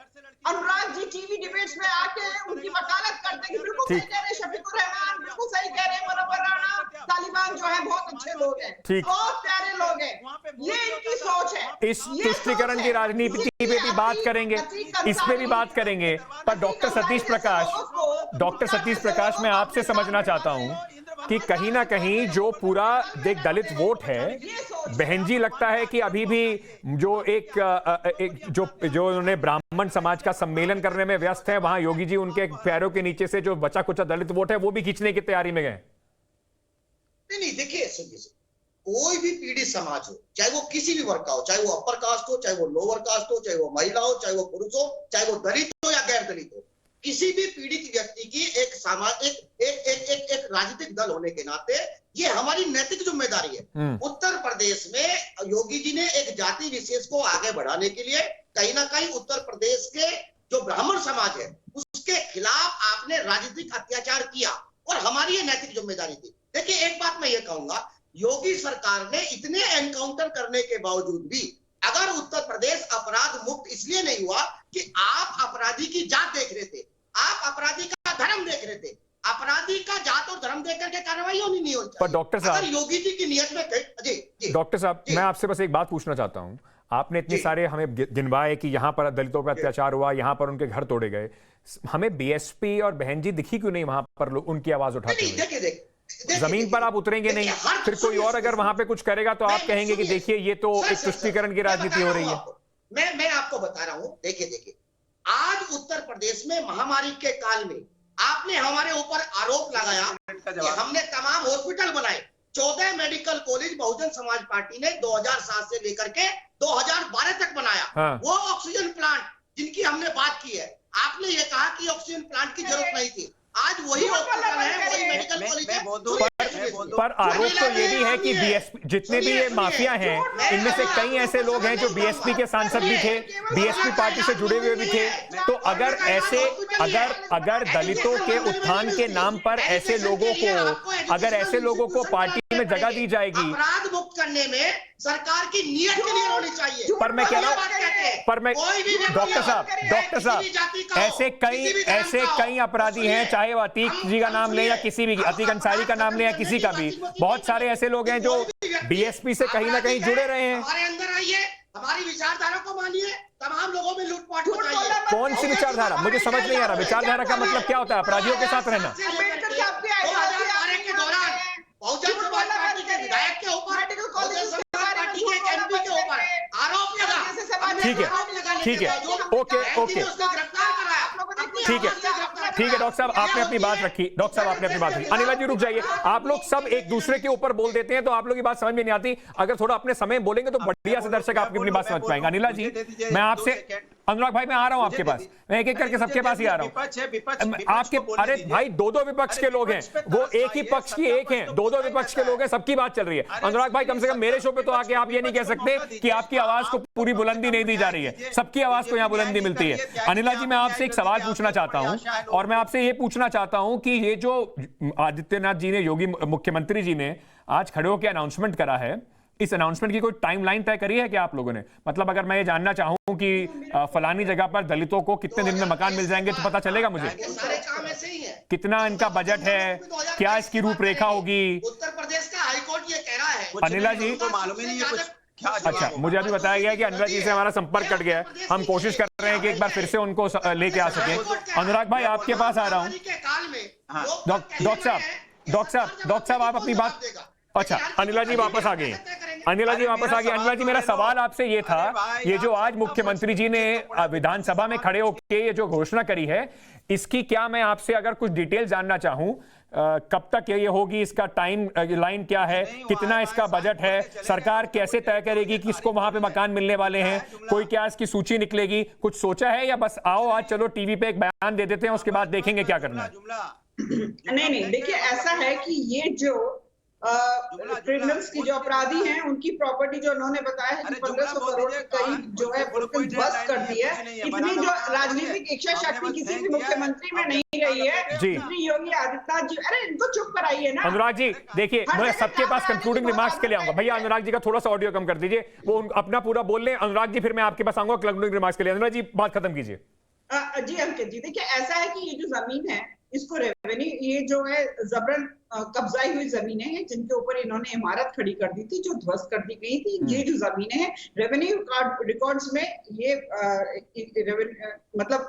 अनुराग जी टीवी डिबेट्स में आके उनकी वकालत करते हैं, बिल्कुल सही कह रहे हैं शफीकुर रहमान, बिल्कुल सही कह रहे हैं मुनव्वर राणा, तालिबान जो है बहुत अच्छे लोग हैं, बहुत प्यारे लोग हैं, ये इनकी सोच है। इस तुष्टीकरण की राजनीति पे भी बात करेंगे, इस पे भी बात करेंगे, पर डॉक्टर सतीश प्रकाश मैं आपसे समझना चाहता हूं कि कहीं ना कहीं जो पूरा दलित वोट है, बहन जी लगता है कि अभी भी जो जो उन्होंने ब्राह्मण समाज का सम्मेलन करने में व्यस्त है, वहां योगी जी उनके पैरों के नीचे से जो बचा कुचा दलित वोट है वो भी खींचने की तैयारी में गए। नहीं देखिए सुनिए, कोई भी पीड़ित समाज हो, चाहे वो किसी भी वर्ग का हो, चाहे वो अपर कास्ट हो, चाहे वो लोअर कास्ट हो, चाहे वो महिला हो, चाहे वो पुरुष हो, चाहे वो दलित हो या गैर दलित हो, किसी भी पीड़ित व्यक्ति की एक राजनीतिक दल होने के नाते ये हमारी नैतिक जिम्मेदारी है। उत्तर प्रदेश में योगी जी ने एक जाति विशेष को आगे बढ़ाने के लिए कहीं ना कहीं उत्तर प्रदेश के जो ब्राह्मण समाज है उसके खिलाफ आपने राजनीतिक अत्याचार किया और हमारी ये नैतिक जिम्मेदारी थी। देखिए एक बात मैं ये कहूंगा, योगी सरकार ने इतने एनकाउंटर करने के बावजूद भी अगर उत्तर प्रदेश अपराध मुक्त इसलिए नहीं हुआ कि आप अपराधी की जात देख रहे थे, आप अपराधी का धर्म देख रहे थे, अपराधी का जात और धर्म देख करके कार्रवाई होनी नहीं होती। पर डॉक्टर साहब, योगी जी की नियत में जी डॉक्टर साहब मैं आपसे बस एक बात पूछना चाहता हूं, आपने इतने सारे हमें गिनवाए कि यहाँ पर दलितों पर अत्याचार हुआ, यहाँ पर उनके घर तोड़े गए, हमें बीएसपी और बहन जी दिखी क्यों नहीं वहां पर उनकी आवाज उठाते हुए? जमीन पर आप उतरेंगे नहीं, फिर कोई और अगर वहां पे कुछ करेगा तो आप कहेंगे कि देखिए ये तो एक तुष्टीकरण की राजनीति हो रही है। मैं आपको बता रहा हूं, देखिए आज उत्तर प्रदेश में महामारी के काल में आपने हमारे ऊपर आरोप लगाया कि हमने तमाम हॉस्पिटल बनाए। 14 medical college Bahujan Samaj party ने 2007 से लेकर के 2012 तक बनाया। हाँ। वो ऑक्सीजन प्लांट जिनकी हमने बात की है, आपने ये कहा कि ऑक्सीजन प्लांट की जरूरत नहीं थी। आज वही हॉस्पिटल है, वही मेडिकल कॉलेज है। पर आरोप तो ये भी है कि बीएसपी जितने भी ये माफिया हैं, इनमें से कई ऐसे लोग हैं जो बीएसपी के सांसद भी थे, बीएसपी पार्टी से जुड़े हुए भी थे। तो अगर ऐसे अगर दलितों के उत्थान के नाम पर ऐसे लोगों को पार्टी में जगह दी जाएगी, अपराध मुक्त करने में सरकार की नीयत क्लियर होनी चाहिए। पर मैं कह रहा हूं, पर मैं डॉक्टर साहब ऐसे कई अपराधी हैं, चाहे वो अतीक जी का नाम ले या किसी भी अतीक अंसारी का नाम ले या किसी का भी, बहुत सारे ऐसे लोग हैं जो बीएसपी से कहीं ना कहीं जुड़े रहे हैं। हमारे अंदर आइए, हमारी विचारधारा को मानिए, तमाम लोगों में लूटपाट हो रही है। कौन सी विचारधारा? मुझे समझ नहीं आ रहा। विचारधारा का मतलब क्या होता है? अपराधियों के साथ रहना? 2012 के दौरान बहुजन समाज पार्टी के विधायक के ऊपर, बहुजन समाज पार्टी के एक एमपी के ऊपर आरोप लगा। ठीक है, ओके, ठीक है डॉक्टर साहब, आपने अपनी बात रखी। अनिला जी रुक जाइए, आप लोग सब एक दूसरे के ऊपर बोल देते हैं तो आप लोग की बात समझ में नहीं आती। अगर थोड़ा अपने समय बोलेंगे तो बढ़िया से दर्शक आपकी अपनी बात समझ पाएंगे। अनिला जी, मैं आपसे, अनुराग भाई मैं आ रहा हूं आपके पास, मैं एक एक करके सबके पास ही आ रहा हूं। आपके, अरे भाई दो विपक्ष के लोग हैं, वो एक ही पक्ष की एक हैं, दो विपक्ष के लोग हैं, सबकी बात चल रही है। अनुराग भाई कम से कम मेरे शो पे तो आके आप ये नहीं कह सकते कि आपकी आवाज को पूरी बुलंदी नहीं दी जा रही है। सबकी आवाज को यहां बुलंदी मिलती है। अनिला जी, मैं आपसे एक सवाल पूछना चाहता हूं, और मैं आपसे ये पूछना चाहता हूं कि ये जो आदित्यनाथ जी ने, योगी मुख्यमंत्री जी ने आज खड़े होकर अनाउंसमेंट करा है, इस अनाउंसमेंट की कोई टाइमलाइन तय करी है क्या आप लोगों ने? मतलब अगर मैं ये जानना चाहूं कि फलानी जगह पर दलितों को कितने दिन में मकान मिल जाएंगे तो पता चलेगा मुझे? सारे काम ऐसे ही है। कितना इनका बजट है, क्या इसकी रूपरेखा होगी? उत्तर प्रदेश का हाईकोर्ट ये कह रहा है। अनिला जी, मालूम ही नहीं है कुछ। अच्छा, मुझे अभी बताया गया कि अनिला जी से हमारा संपर्क कट गया है। हम कोशिश कर रहे हैं कि एक बार फिर से उनको लेके आ सके। अनुराग भाई, आपके पास आ रहा हूं। डॉक्टर साहब आप अपनी बात, अच्छा अनिला जी वापस आ गई। अनिला जी, मेरा सवाल आपसे ये था, ये जो आज मुख्यमंत्री जी ने विधानसभा में खड़े होकर ये जो घोषणा करी है, इसकी क्या मैं आपसे अगर कुछ डिटेल जानना चाहूं, कब तक ये होगी, इसका टाइम लाइन क्या है, कितना इसका बजट है, सरकार कैसे तय करेगी कि इसको वहां पे मकान मिलने वाले हैं, कोई क्या इसकी सूची निकलेगी, कुछ सोचा है या बस आओ आज चलो टीवी पे एक बयान दे देते हैं, उसके बाद देखेंगे क्या करना है? नहीं, देखिए ऐसा है कि ये जो क्रिमिनल्स की जो अपराधी हैं, उनकी प्रॉपर्टी जो उन्होंने बताया है कि 1500 करोड़ के करीब जो है बिल्कुल बस कर दी है। इतनी जो राजनीतिक इच्छा शक्ति किसी भी मुख्यमंत्री में नहीं रही है जितनी योगी आदित्यनाथ जी। अरे इनको चुप कराइए ना। अनुराग जी देखिए, मैं सबके पास कंक्लूडिंग रिमार्क्स के लिए आऊंगा। भैया अनुराग जी का थोड़ा सा ऑडियो कम कर दीजिए, वो अपना पूरा बोल लें। अनुराग जी फिर मैं आपके पास आऊंगा कंक्लूडिंग रिमार्क्स के लिए। अनुराग जी बात खत्म कीजिए। जी अंकित जी, देखिए ऐसा है कि ये जो जमीन है, इसको रेवेन्यू, ये जो है जबरन कब्जाई हुई जमीनें हैं जिनके ऊपर इन्होंने इमारत खड़ी कर दी थी, जो ध्वस्त कर दी गई थी। ये जो जमीनें हैं, रेवेन्यू रिकॉर्ड्स में ये मतलब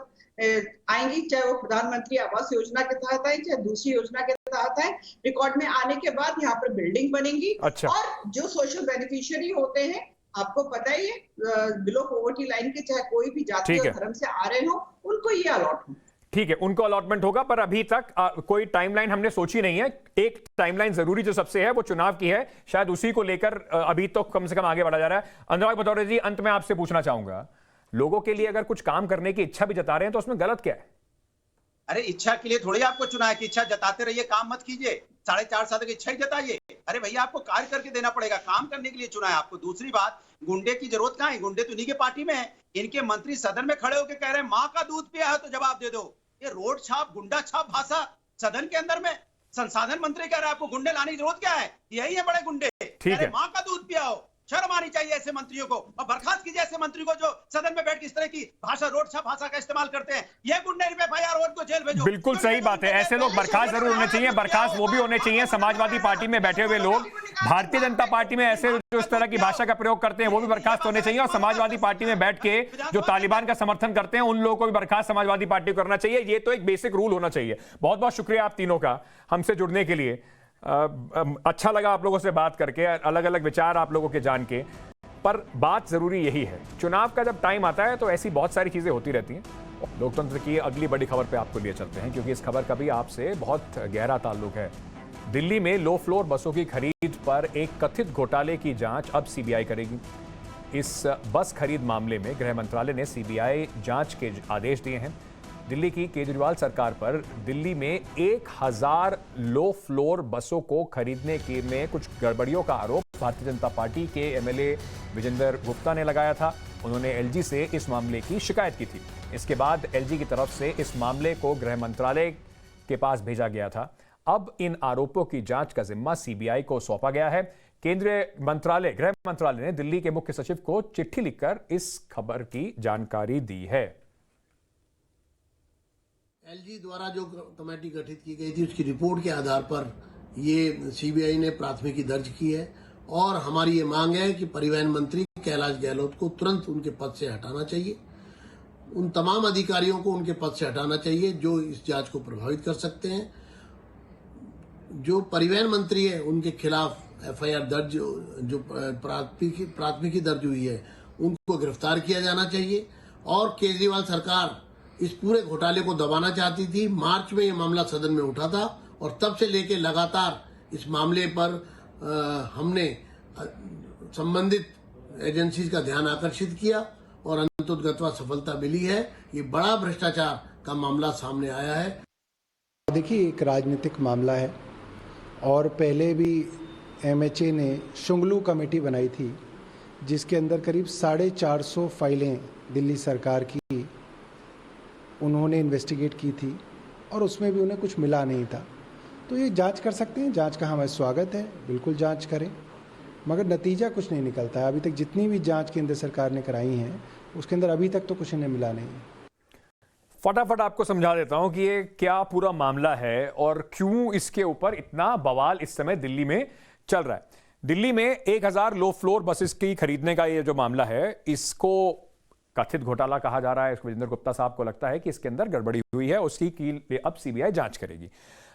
आएंगी, चाहे वो प्रधानमंत्री आवास योजना के तहत है, चाहे दूसरी योजना के तहत है। रिकॉर्ड में आने के बाद यहाँ पर बिल्डिंग बनेंगी। अच्छा। और जो सोशल बेनिफिशियरी होते हैं, आपको पता ही है, बिलो पॉवर्टी लाइन के चाहे कोई भी जाति और धर्म से आ रहे हो, उनको ये अलॉट हो। ठीक है, उनको अलॉटमेंट होगा, पर अभी तक कोई टाइमलाइन हमने सोची नहीं है। एक टाइमलाइन जरूरी जो सबसे है वो चुनाव की है, शायद उसी को लेकर अभी तो कम से कम आगे बढ़ा जा रहा है। अनुराग भदौरिया जी, अंत में आपसे पूछना चाहूंगा, लोगों के लिए अगर कुछ काम करने की इच्छा भी जता रहे हैं तो उसमें गलत क्या है? अरे इच्छा के लिए थोड़ी आपको चुना है कि इच्छा जताते रहिए, काम मत कीजिए। 4.5 साल तक इच्छा ही जताइए। अरे भैया, आपको कार्य करके देना पड़ेगा, काम करने के लिए चुना है आपको। दूसरी बात, गुंडे की जरूरत कहां है? गुंडे तो इन्हीं के पार्टी में है। इनके मंत्री सदन में खड़े होकर कह रहे हैं माँ का दूध पिया है तो जवाब दे दो। ये रोड छाप, गुंडा छाप भाषा सदन के अंदर में। संसाधन मंत्री कह रहा है आपको गुंडे लाने की जरूरत क्या है? यही है बड़े गुंडे। ठीक है, माँ का दूध पिया हो, शर्म आनी चाहिए ऐसे मंत्रियों को, और बर्खास्त कीजिए ऐसे मंत्री को जो सदन में बैठ के इस तरह की भाषा, रोड भाषा का इस्तेमाल करते हैं। ये गुंडे FIR और उनको जेल भेजो। बिल्कुल सही बात है, ऐसे लोग बर्खास्त जरूर होने चाहिए, बर्खास्त वो भी होने चाहिए समाजवादी पार्टी में बैठे हुए लोग, भारतीय जनता पार्टी में ऐसे जो इस तरह की भाषा का प्रयोग करते हैं वो भी बर्खास्त होने चाहिए, और समाजवादी पार्टी में बैठ के जो तालिबान का समर्थन करते हैं उन लोगों को भी बर्खास्त समाजवादी पार्टी को करना चाहिए। ये तो एक बेसिक रूल होना चाहिए। बहुत बहुत शुक्रिया आप तीनों का हमसे जुड़ने के लिए। अच्छा लगा आप लोगों से बात करके, अलग अलग विचार आप लोगों के जान के, पर बात जरूरी यही है, चुनाव का जब टाइम आता है तो ऐसी बहुत सारी चीजें होती रहती हैं। लोकतंत्र की अगली बड़ी खबर पे आपको लिए चलते हैं, क्योंकि इस खबर का भी आपसे बहुत गहरा ताल्लुक है। दिल्ली में लो फ्लोर बसों की खरीद पर एक कथित घोटाले की जांच अब CBI करेगी। इस बस खरीद मामले में गृह मंत्रालय ने CBI जांच के आदेश दिए हैं। दिल्ली की केजरीवाल सरकार पर दिल्ली में 1000 लो फ्लोर बसों को खरीदने के में कुछ गड़बड़ियों का आरोप भारतीय जनता पार्टी के MLA विजेंद्र गुप्ता ने लगाया था। उन्होंने LG से इस मामले की शिकायत की थी। इसके बाद LG की तरफ से इस मामले को गृह मंत्रालय के पास भेजा गया था। अब इन आरोपों की जांच का जिम्मा CBI को सौंपा गया है। केंद्रीय मंत्रालय, गृह मंत्रालय ने दिल्ली के मुख्य सचिव को चिट्ठी लिखकर इस खबर की जानकारी दी है। LG द्वारा जो कमेटी गठित की गई थी उसकी रिपोर्ट के आधार पर ये CBI ने प्राथमिकी दर्ज की है, और हमारी ये मांग है कि परिवहन मंत्री कैलाश गहलोत को तुरंत उनके पद से हटाना चाहिए। उन तमाम अधिकारियों को उनके पद से हटाना चाहिए जो इस जांच को प्रभावित कर सकते हैं। जो परिवहन मंत्री है उनके खिलाफ FIR दर्ज, जो प्राथमिकी दर्ज हुई है, उनको गिरफ्तार किया जाना चाहिए। और केजरीवाल सरकार इस पूरे घोटाले को दबाना चाहती थी। मार्च में ये मामला सदन में उठा था, और तब से लेकर लगातार इस मामले पर हमने संबंधित एजेंसीज का ध्यान आकर्षित किया, और अंततोगत्वा सफलता मिली है। ये बड़ा भ्रष्टाचार का मामला सामने आया है। देखिए, एक राजनीतिक मामला है, और पहले भी MHA ने शुंगलू कमेटी बनाई थी जिसके अंदर करीब 450 फाइलें दिल्ली सरकार की उन्होंने इन्वेस्टिगेट की थी, और उसमें भी उन्हें कुछ मिला नहीं था। तो ये जांच कर सकते हैं, जांच का हमारा स्वागत है, बिल्कुल जांच करें, मगर नतीजा कुछ नहीं निकलता है। अभी तक जितनी भी जांच केंद्र सरकार ने कराई हैं उसके अंदर अभी तक तो कुछ इन्हें मिला नहीं है। फटाफट आपको समझा देता हूं कि ये क्या पूरा मामला है और क्यों इसके ऊपर इतना बवाल इस समय दिल्ली में चल रहा है। दिल्ली में 1000 लो फ्लोर बसेस की खरीदने का ये जो मामला है, इसको कथित घोटाला कहा जा रहा है। विजेंद्र गुप्ता साहब को लगता है कि इसके अंदर गड़बड़ी हुई है, उसकी की अब CBI जांच करेगी।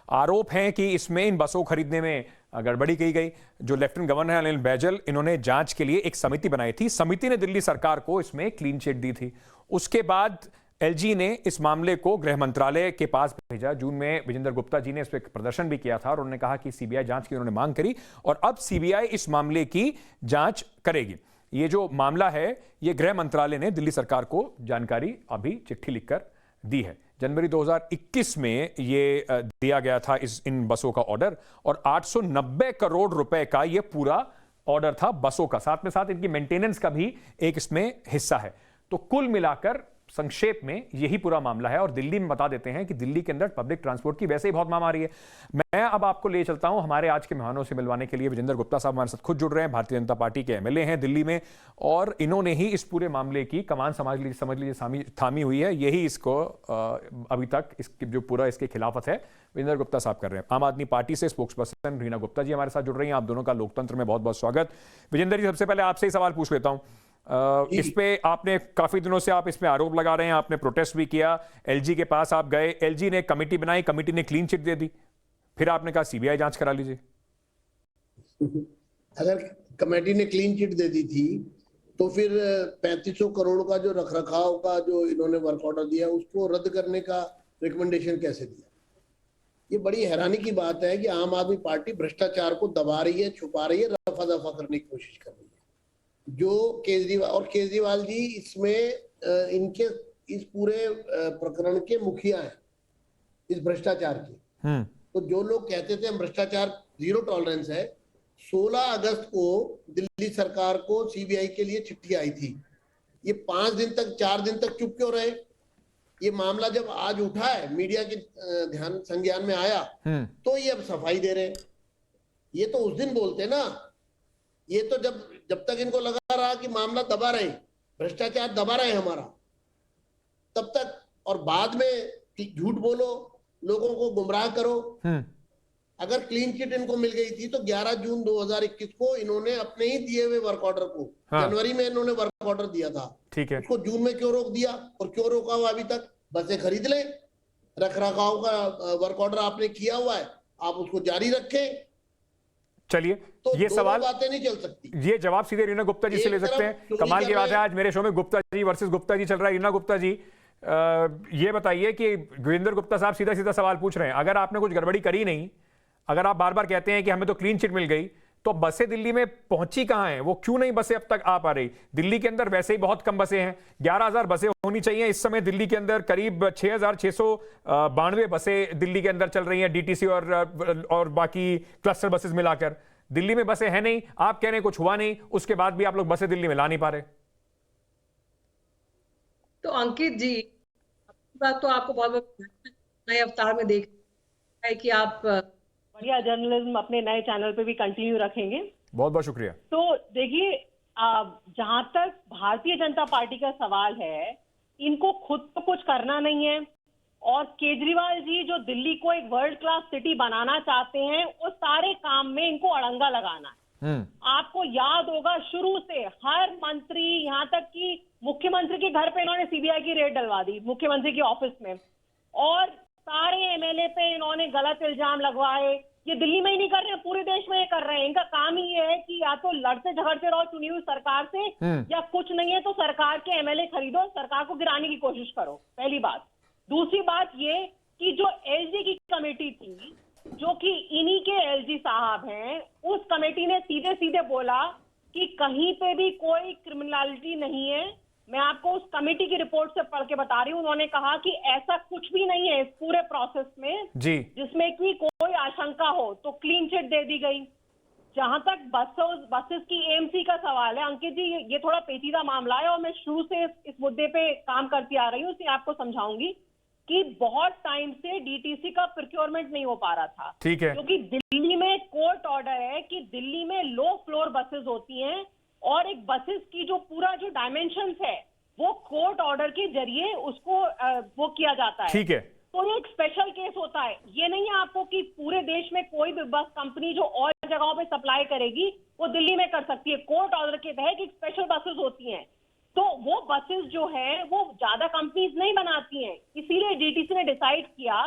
आरोप हैं कि इसमें इन बसों खरीदने में गड़बड़ी की गई। जो लेफ्टिनेंट गवर्नर अनिल बैजल, इन्होंने जांच के लिए एक समिति बनाई थी। समिति ने दिल्ली सरकार को इसमें क्लीन चिट दी थी। उसके बाद LG ने इस मामले को गृह मंत्रालय के पास भेजा। जून में विजेंद्र गुप्ता जी ने इस पर प्रदर्शन भी किया था, और उन्होंने कहा कि CBI जांच की उन्होंने मांग करी, और अब CBI इस मामले की जांच करेगी। ये जो मामला है, ये गृह मंत्रालय ने दिल्ली सरकार को जानकारी अभी चिट्ठी लिखकर दी है। जनवरी 2021 में ये दिया गया था इन बसों का ऑर्डर, और 890 करोड़ रुपए का ये पूरा ऑर्डर था बसों का। साथ में साथ इनकी मेंटेनेंस का भी एक इसमें हिस्सा है। तो कुल मिलाकर संक्षेप में यही पूरा मामला है। और दिल्ली में बता देते हैं कि दिल्ली के अंदर पब्लिक ट्रांसपोर्ट की वैसे ही बहुत मार आ रही है। मैं अब आपको ले चलता हूं हमारे आज के मेहमानों से मिलवाने के लिए। विजेंद्र गुप्ता साहब हमारे साथ खुद जुड़ रहे हैं, भारतीय जनता पार्टी के MLA हैं दिल्ली में, और इन्होंने ही इस पूरे मामले की कमान समझ लीजिए थामी हुई है। यही इसको अभी तक जो पूरा इसके खिलाफत है विजेंद्र गुप्ता साहब कर रहे हैं। आम आदमी पार्टी से स्पोक्स पर्सन रीना गुप्ता जी हमारे साथ जुड़ रही हैं। आप दोनों का लोकतंत्र में बहुत बहुत स्वागत। विजेंद्र जी, सबसे पहले आपसे ही सवाल पूछ लेता हूं। इस पे आपने काफी दिनों से आप इसमें आरोप लगा रहे हैं, आपने प्रोटेस्ट भी किया, LG के पास आप गए, LG ने कमेटी बनाई, कमेटी ने क्लीन चिट दे दी, फिर आपने कहा CBI जांच करा लीजिए। अगर कमेटी ने क्लीन चिट दे दी थी तो फिर 3500 करोड़ का जो रखरखाव का जो इन्होंने वर्क ऑर्डर दिया उसको रद्द करने का रिकमेंडेशन कैसे दिया? ये बड़ी हैरानी की बात है कि आम आदमी पार्टी भ्रष्टाचार को दबा रही है, छुपा रही है, रफा दफा करने की कोशिश कर रही है। जो केजरीवाल जी इसमें इनके इस पूरे प्रकरण के मुखिया हैं, इस भ्रष्टाचार के। तो जो लोग कहते थे भ्रष्टाचार जीरो टॉलरेंस है, 16 अगस्त को दिल्ली सरकार को CBI के लिए चिट्ठी आई थी। ये 4 दिन तक चुप क्यों रहे? ये मामला जब आज उठा है, मीडिया के ध्यान संज्ञान में आया, तो ये अब सफाई दे रहे हैं। ये तो उस दिन बोलते ना, ये तो जब जब तक इनको लगा रहा कि मामला दबा रहे, भ्रष्टाचार दबा रहे हमारा, तब तक, और बाद में झूठ बोलो, लोगों को गुमराह करो। अगर क्लीन चिट इनको मिल गई थी तो 11 जून 2021 को इन्होंने अपने ही दिए हुए वर्क ऑर्डर को, जनवरी में इन्होंने वर्क ऑर्डर दिया था, ठीक है, उसको जून में क्यों रोक दिया और क्यों रोका हुआ अभी तक? बसें खरीद लें, रख रखाव का वर्क ऑर्डर आपने किया हुआ है, आप उसको जारी रखें। चलिए, तो ये सवाल, बातें नहीं चल सकती। ये जवाब सीधे रीना गुप्ता जी से ले सकते हैं। कमाल की बात है, आज मेरे शो में गुप्ता जी वर्सेस गुप्ता जी चल रहा है। रीना गुप्ता जी, ये बताइए कि वीरेंद्र गुप्ता साहब सीधा सीधा सवाल पूछ रहे हैं, अगर आपने कुछ गड़बड़ी करी नहीं, अगर आप बार बार कहते हैं कि हमें तो क्लीन चिट मिल गई, तो बसें दिल्ली में पहुंची कहां हैं? वो क्यों नहीं बसें अब तक आ पा रही? दिल्ली के अंदर वैसे ही बहुत कम बसें हैं, 11,000 बसें होनी चाहिए। इस समय दिल्ली के अंदर करीब 6,692 बसें दिल्ली के अंदर चल रही हैं, डीटीसी और बाकी क्लस्टर बसेस मिलाकर। दिल्ली में बसें हैं नहीं, आप कह रहे हैं कुछ हुआ नहीं, उसके बाद भी आप लोग बसें दिल्ली में ला नहीं पा रहे। तो अंकित जी, बात तो आपको बहुत बहुत नए अवतार में देख है कि आप बढ़िया जर्नलिज्म अपने नए चैनल पे भी कंटिन्यू रखेंगे। बहुत बहुत शुक्रिया। तो देखिए, जहां तक भारतीय जनता पार्टी का सवाल है, इनको खुद तो कुछ करना नहीं है, और केजरीवाल जी जो दिल्ली को एक वर्ल्ड क्लास सिटी बनाना चाहते हैं, उस सारे काम में इनको अड़ंगा लगाना है। आपको याद होगा, शुरू से हर मंत्री, यहाँ तक कि मुख्यमंत्री के घर पे इन्होंने सीबीआई की रेड डलवा दी, मुख्यमंत्री के ऑफिस में, और सारे एमएलए पे इन्होंने गलत इल्जाम लगवाए। ये दिल्ली में ही नहीं कर रहे हैं, पूरे देश में ये कर रहे हैं। इनका काम ही ये है कि या तो लड़ते झगड़ते रहो चुनी हुई सरकार से, या कुछ नहीं है तो सरकार के एमएलए खरीदो, सरकार को गिराने की कोशिश करो, पहली बात। दूसरी बात ये कि जो एलजी की कमेटी थी, जो कि इन्हीं के एलजी साहब हैं, उस कमेटी ने सीधे सीधे बोला कि कहीं पे भी कोई क्रिमिनलिटी नहीं है। मैं आपको उस कमेटी की रिपोर्ट से पढ़ के बता रही हूँ। उन्होंने कहा कि ऐसा कुछ भी नहीं है इस पूरे प्रोसेस में जी, जिसमें कि कोई आशंका हो, तो क्लीन चिट दे दी गई। जहां तक बसेस की एएमसी का सवाल है, अंकित जी, ये थोड़ा पेचीदा मामला है, और मैं शुरू से इस मुद्दे पे काम करती आ रही हूँ, इसलिए आपको समझाऊंगी कि बहुत टाइम से डीटीसी का प्रोक्योरमेंट नहीं हो पा रहा था। ठीक है, क्योंकि दिल्ली में कोर्ट ऑर्डर है कि दिल्ली में लो फ्लोर बसेस होती हैं, और एक बसेस की जो पूरा जो डायमेंशंस है वो कोर्ट ऑर्डर के जरिए उसको वो किया जाता है। ठीक है, तो ये एक स्पेशल केस होता है। ये नहीं है आपको कि पूरे देश में कोई भी बस कंपनी जो और जगहों पे सप्लाई करेगी वो दिल्ली में कर सकती है। कोर्ट ऑर्डर के तहत एक स्पेशल बसेस होती हैं, तो वो बसेस जो है वो ज्यादा कंपनीज नहीं बनाती हैं। इसीलिए डीटीसी ने डिसाइड किया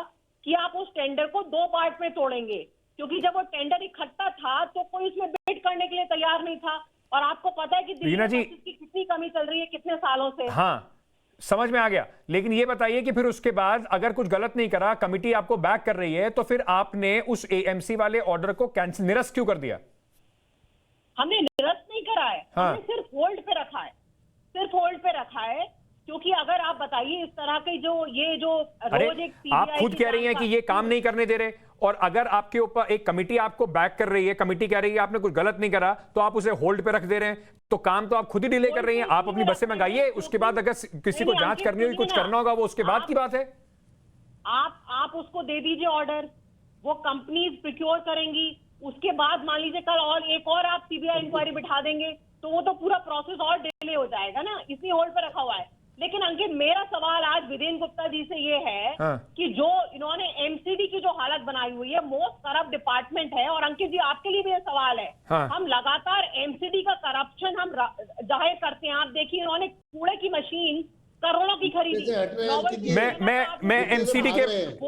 कि आप उस टेंडर को 2 पार्ट में तोड़ेंगे, क्योंकि जब वो टेंडर इकट्ठा था तो कोई उसमें बिड करने के लिए तैयार नहीं था। और आपको पता है कि दिल्ली में बसेस की कितनी कमी चल रही है कितने सालों से। हाँ, समझ में आ गया। लेकिन ये बताइए कि फिर उसके बाद अगर कुछ गलत नहीं करा, कमिटी आपको बैक कर रही है, तो फिर आपने उस एएमसी वाले ऑर्डर को कैंसिल, निरस्त क्यों कर दिया? हमने निरस्त नहीं करा है, हमने सिर्फ होल्ड पे रखा है, सिर्फ होल्ड पे रखा है। क्योंकि अगर आप बताइए इस तरह के जो रोज एक आप खुद कह रही हैं कि ये काम नहीं करने दे रहे, और अगर आपके ऊपर एक कमेटी आपको बैक कर रही है, कमेटी कह रही है आपने कुछ गलत नहीं करा, तो आप उसे होल्ड पे रख दे रहे हैं, तो काम तो आप खुद ही डिले कर रही हैं। आप अपनी बसें मंगाइए, उसके बाद अगर किसी को जांच करनी होगी, कुछ करना होगा, वो उसके बाद की बात है। आप उसको दे दीजिए ऑर्डर, वो कंपनीज प्रिक्योर करेंगी, उसके बाद मान लीजिए कल और एक और आप सीबीआई इंक्वायरी बिठा देंगे, तो वो तो पूरा प्रोसेस और डिले हो जाएगा ना, इसलिए होल्ड पे रखा हुआ है। लेकिन अंकित, मेरा सवाल आज वीरेंद्र गुप्ता जी से ये है कि जो इन्होंने एमसीडी की जो हालत बनाई हुई है, मोस्ट करप्ट डिपार्टमेंट है। और अंकित जी, आपके लिए भी ये सवाल है, हम लगातार एमसीडी का करप्शन हम जाहिर करते हैं। आप देखिए, इन्होंने कूड़े की मशीन करोड़ों की खरीदी। मैं एमसीडी के,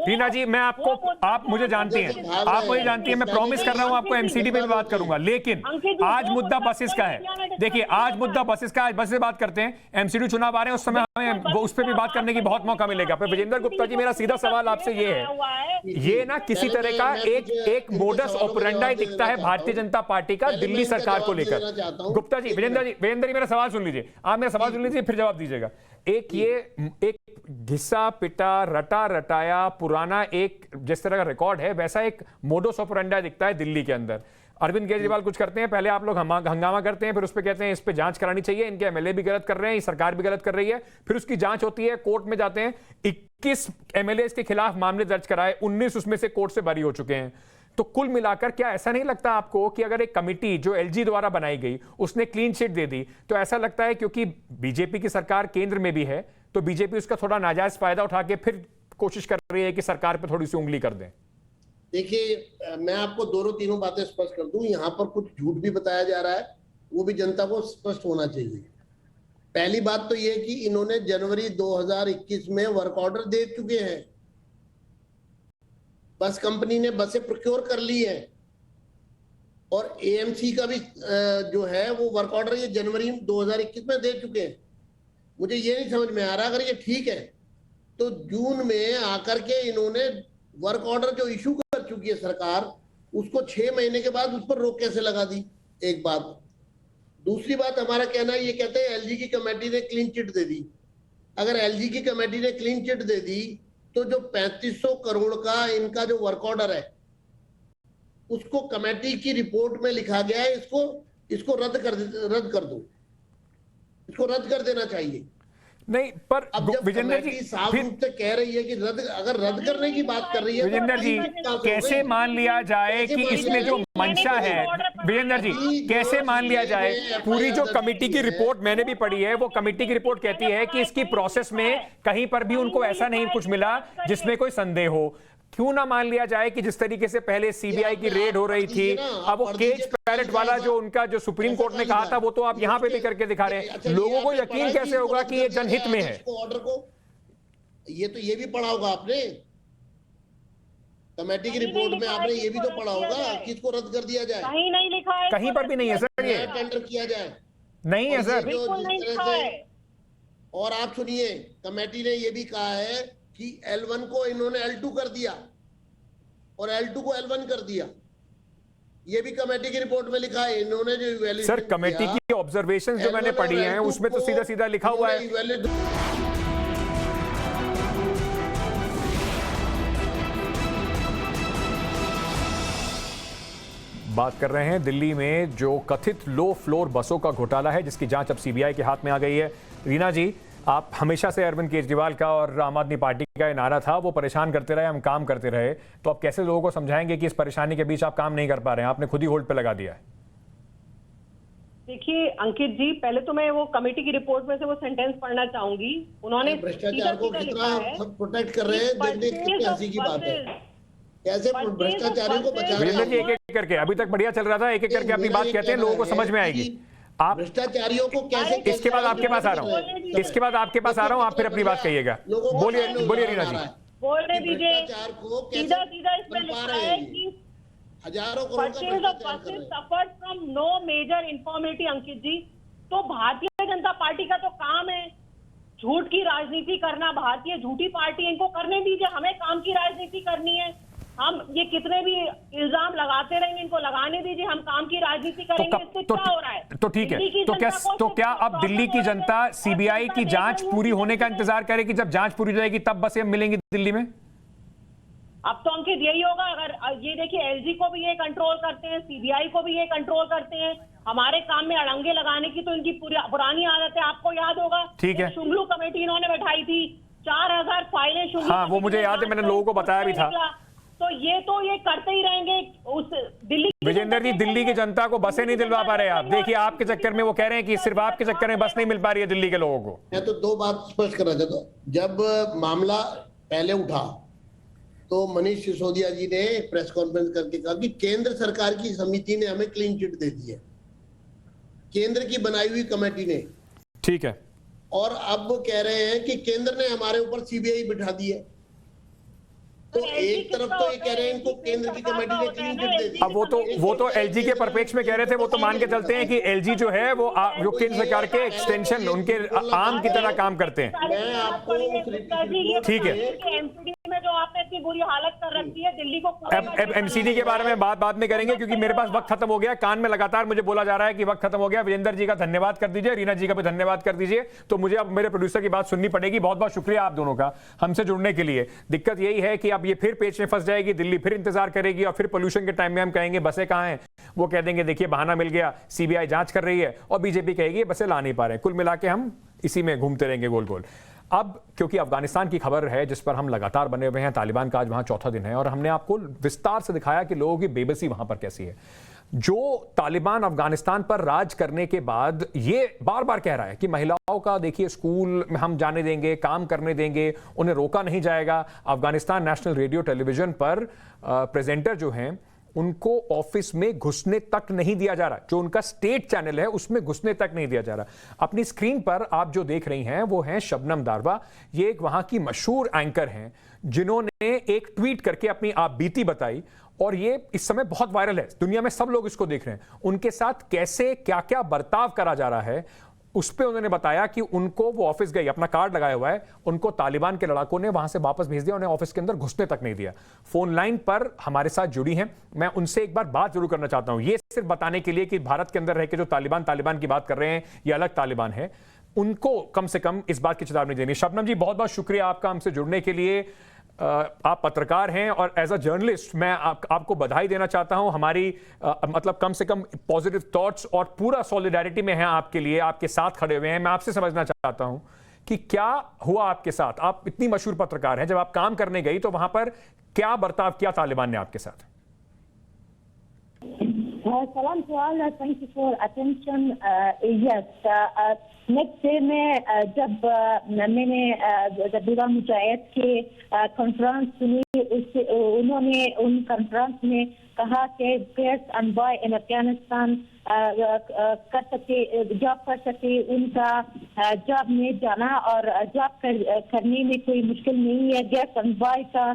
रीना जी, मैं आपको, आप मुझे जानती हैं, आप मुझे जानती हैं, मैं प्रॉमिस कर रहा हूं आपको एमसीडी पे भी बात करूंगा। लेकिन आज मुद्दा बसेस का है। देखिए, आज मुद्दा बसेस का, आज बस से बात करते हैं। एमसीडी चुनाव आ रहे हैं, उस समय हमें उस पर भी बात करने की बहुत मौका मिलेगा। पर विजेंद्र गुप्ता जी, मेरा सीधा सवाल आपसे ये है, ये ना किसी तरह का एक मोडस ऑपरेंडाई दिखता है भारतीय जनता पार्टी का दिल्ली सरकार को लेकर। गुप्ता जी, विजेंद्र जी, मेरा सवाल सुन लीजिए, आप मेरा सवाल सुन लीजिए, फिर जवाब दीजिएगा। एक घिसा पिटा रटा रटाया पुराना एक जिस तरह का रिकॉर्ड है, वैसा एक मोडस ऑपरेंडाई दिखता है दिल्ली के अंदर। अरविंद केजरीवाल कुछ करते हैं, पहले आप लोग हंगामा करते हैं, फिर उस पर कहते हैं इस पे जांच करानी चाहिए, इनके एमएलए भी गलत कर रहे हैं, सरकार भी गलत कर रही है, फिर उसकी जांच होती है, कोर्ट में जाते हैं, 21 एमएलए के खिलाफ मामले दर्ज कराए, 19 उसमें से कोर्ट से बरी हो चुके हैं। तो कुल मिलाकर क्या ऐसा नहीं लगता आपको कि अगर एक कमेटी जो एलजी द्वारा बनाई गई उसने क्लीन चिट दे दी, तो ऐसा लगता है क्योंकि बीजेपी की सरकार केंद्र में भी है तो बीजेपी उसका थोड़ा नाजायज फायदा उठा के फिर कोशिश कर रही है कि सरकार पे थोड़ी सी उंगली कर दें? देखिए, मैं आपको दोनों तीनों बातें स्पष्ट कर दूं। यहाँ पर कुछ झूठ भी बताया जा रहा है, वो भी जनता को स्पष्ट होना चाहिए। पहली बात तो ये कि इन्होंने जनवरी 2021 में वर्क ऑर्डर दे चुके हैं, बस कंपनी ने बसें प्रोक्योर कर ली है, और एएमसी का भी जो है वो वर्क ऑर्डर ये जनवरी 2021 में दे चुके हैं। मुझे ये नहीं समझ में आ रहा, अगर ये ठीक है तो जून में आकर के इन्होंने वर्क ऑर्डर जो इशू कर चुकी है सरकार, उसको 6 महीने के बाद उस पर रोक कैसे लगा दी? एक बात। दूसरी बात, हमारा कहना है, ये कहते हैं एलजी की कमेटी ने क्लीन चिट दे दी। अगर एलजी की कमेटी ने क्लीन चिट दे दी तो जो 3500 करोड़ का इनका जो वर्क ऑर्डर है उसको कमेटी की रिपोर्ट में लिखा गया है, इसको रद्द कर दो, इसको रद्द कर देना चाहिए। नहीं, पर अब जब विजेंद्र जी साफ रूप से कह रही है कि अगर रद्द करने की बात कर रही है, विजेंद्र जी कैसे मान लिया जाए कि इसमें जो मंशा है, विजेंद्र जी कैसे मान लिया जाए? पूरी जो कमेटी की रिपोर्ट मैंने भी पढ़ी है, वो कमेटी की रिपोर्ट कहती है कि इसकी प्रोसेस में कहीं पर भी उनको ऐसा नहीं कुछ मिला जिसमें कोई संदेह हो। क्यों ना मान लिया जाए कि जिस तरीके से पहले सीबीआई की रेड हो रही थी, अब वो केज पैरेट वाला जो उनका जो सुप्रीम कोर्ट ने कहा था वो तो आप यहां पे भी करके दिखा रहे हैं। लोगों को यकीन कैसे होगा कि ये जनहित में है? ऑर्डर को ये भी पढ़ा होगा आपने, कमेटी की रिपोर्ट में आपने ये भी तो पढ़ा होगा कि इसको रद्द कर दिया जाए। कहीं नहीं लिखा है, कहीं पर भी नहीं है सर, ये टेंडर किया जाए नहीं है सर। बिल्कुल नहीं लिखा है। और आप सुनिए, कमेटी ने ये भी कहा है कि L1 को इन्होंने L2 कर दिया और L2 को L1 कर दिया। ये भी कमेटी की रिपोर्ट में लिखा है। इन्होंने जो इवैल्यूएशन सर कमेटी की ऑब्जर्वेशंस जो मैंने पढ़ी हैं उसमें तो सीधा सीधा लिखा हुआ है। बात कर रहे हैं दिल्ली में जो कथित लो फ्लोर बसों का घोटाला है जिसकी जांच अब सीबीआई के हाथ में आ गई है। रीना जी, आप हमेशा से अरविंद केजरीवाल का और आम आदमी पार्टी का ये नारा था, वो परेशान करते रहे, हम काम करते रहे, तो आप कैसे लोगों को समझाएंगे कि इस परेशानी के बीच आप काम नहीं कर पा रहे हैं? आपने खुद ही होल्ड पे लगा दिया है। देखिए अंकित जी, पहले तो मैं वो कमेटी की रिपोर्ट में से वो सेंटेंस पढ़ना चाहूंगी। उन्होंने भ्रष्टाचार को कितना प्रोटेक्ट कर रहे हैं, देखने कितनी हंसी की बात है। कैसे भ्रष्टाचारियों को बचा रहे हैं। एक एक करके अभी तक बढ़िया चल रहा था, एक एक करके अपनी बात कहते हैं, लोगों को समझ में आएगी। आप भ्ष्टाचारियों को कैसे, इसके बाद आपके पास आ रहा हूँ, इसके बाद आपके पास आ रहा हूँ, आप फिर अपनी बात कहिएगा। बोलिए रीना जी। बोलने दीजिए। सीधा सीधा इसमें लिखा है कि हजारों crore suffered from no major informality. Ankit ji, तो भारतीय जनता पार्टी का तो काम है झूठ की राजनीति करना। भारतीय झूठी पार्टी, इनको करने दीजिए, हमें काम की राजनीति करनी है। हम ये कितने भी इल्जाम लगाते रहेंगे, इनको लगाने दीजिए, हम काम की राजनीति करेंगे। इससे क्या हो रहा है? तो ठीक है, तो क्या अब दिल्ली की जनता सीबीआई की जांच पूरी होने का इंतजार करेगी? जब जांच पूरी हो जाएगी तब बसें मिलेंगी दिल्ली में? अब तो अंकित यही होगा। अगर ये देखिए, एलजी को भी ये कंट्रोल करते हैं, सीबीआई को भी ये कंट्रोल करते हैं। हमारे काम में अड़ंगे लगाने की तो इनकी पुरानी आदत है, आपको याद होगा। ठीक है, शुंगलू कमेटी इन्होंने बैठाई थी, 4000 फाइलें शुंगलू। हाँ, वो मुझे याद है, मैंने लोगों को बताया भी था। तो ये करते ही रहेंगे। उस दिल्ली, विजेंद्र जी, दिल्ली की जनता को बसें नहीं दिलवा पा रहे आप। देखिए, आपके चक्कर में वो कह रहे हैं कि सिर्फ आपके चक्कर में बस नहीं मिल पा रही है दिल्ली के लोगों को। मैं तो दो बात स्पष्ट करना चाहता हूँ। जब मामला पहले उठा तो मनीष सिसोदिया जी ने प्रेस कॉन्फ्रेंस करके कहा कि केंद्र सरकार की समिति ने हमें क्लीन चिट दे दी है, केंद्र की बनाई हुई कमेटी ने। ठीक है। और अब कह रहे हैं कि केंद्र ने हमारे ऊपर सीबीआई बिठा दी है। तो एक तरफ तो ये कह रहे हैं इनको केंद्र की कमेटी ने क्लीन चिट दे दी। अब वो तो एलजी के परिप्रेक्ष्य में कह रहे थे, वो तो मान के चलते हैं कि एलजी जो है वो जो केंद्र सरकार के एक्सटेंशन, उनके आर्म की तरह काम करते हैं। मैं आपको ठीक है, एमसीडी में जो आपने इतनी बुरी हालत कर रखी है दिल्ली को। अब एमसीडी के बारे में बाद में करेंगे क्योंकि मेरे पास वक्त खत्म हो गया। कान में लगातार मुझे बोला जा रहा है कि वक्त खत्म हो गया। विजेंद्र जी का धन्यवाद कर दीजिए, रीना जी का भी धन्यवाद कर दीजिए। तो मुझे अब मेरे प्रोड्यूसर की बात सुननी पड़ेगी। बहुत बहुत शुक्रिया आप दोनों का हमसे जुड़ने के लिए। दिक्कत यही है कि अब ये फिर पेच में फंस जाएगी, दिल्ली फिर इंतजार करेगी और फिर पोल्यूशन के टाइम में हम कहेंगे बसें कहां हैं, वो कह देंगे देखिए बहाना मिल गया, सीबीआई जांच कर रही है, और बीजेपी कहेगी बसें ला नहीं पा रहे। कुल मिला के हम इसी में घूमते रहेंगे गोल गोल। अब क्योंकि अफगानिस्तान की खबर है जिस पर हम लगातार बने हुए हैं, तालिबान का आज वहां चौथा दिन है और हमने आपको विस्तार से दिखाया कि लोगों की बेबसी वहां पर कैसी है। जो तालिबान अफगानिस्तान पर राज करने के बाद ये बार बार कह रहा है कि महिलाओं का देखिए स्कूल में हम जाने देंगे, काम करने देंगे, उन्हें रोका नहीं जाएगा। अफगानिस्तान नेशनल रेडियो टेलीविजन पर प्रेजेंटर जो हैं उनको ऑफिस में घुसने तक नहीं दिया जा रहा। जो उनका स्टेट चैनल है उसमें घुसने तक नहीं दिया जा रहा। अपनी स्क्रीन पर आप जो देख रही हैं वो हैं शबनम दारवा। ये एक वहां की मशहूर एंकर हैं जिन्होंने एक ट्वीट करके अपनी आप बीती बताई और ये इस समय बहुत वायरल है, दुनिया में सब लोग इसको देख रहे हैं। उनके साथ कैसे क्या क्या बर्ताव करा जा रहा है उस पर उन्होंने बताया कि उनको वो ऑफिस गई, अपना कार्ड लगाया हुआ है, उनको तालिबान के लड़ाकों ने वहां से वापस भेज दिया, उन्हें ऑफिस के अंदर घुसने तक नहीं दिया। फोन लाइन पर हमारे साथ जुड़ी हैं, मैं उनसे एक बार बात जरूर करना चाहता हूं। ये सिर्फ बताने के लिए कि भारत के अंदर रह के जो तालिबान की बात कर रहे हैं ये अलग तालिबान है, उनको कम से कम इस बात की चेतावनी देनी। शबनम जी बहुत बहुत शुक्रिया आपका हमसे जुड़ने के लिए। आप पत्रकार हैं और एज अ जर्नलिस्ट मैं आपको बधाई देना चाहता हूं। हमारी मतलब कम से कम पॉजिटिव थॉट्स और पूरा सॉलिडारिटी में है आपके लिए, आपके साथ खड़े हुए हैं। मैं आपसे समझना चाहता हूं कि क्या हुआ आपके साथ। आप इतनी मशहूर पत्रकार हैं, जब आप काम करने गई तो वहां पर क्या बर्ताव किया तालिबान ने आपके साथ? सलाम सवाल, thank you for attention. Yes, next day में जब मैंने जबीरा मुजाहिद के कॉन्फ्रेंस सुनी, उससे उन्होंने उन कॉन्फ्रेंस में कहा कि girls and boy in Afghanistan कर सकते, जॉब कर सकते, उनका जॉब में जाना और जॉब करने में कोई मुश्किल नहीं है, गर्ल्स एंड बॉय का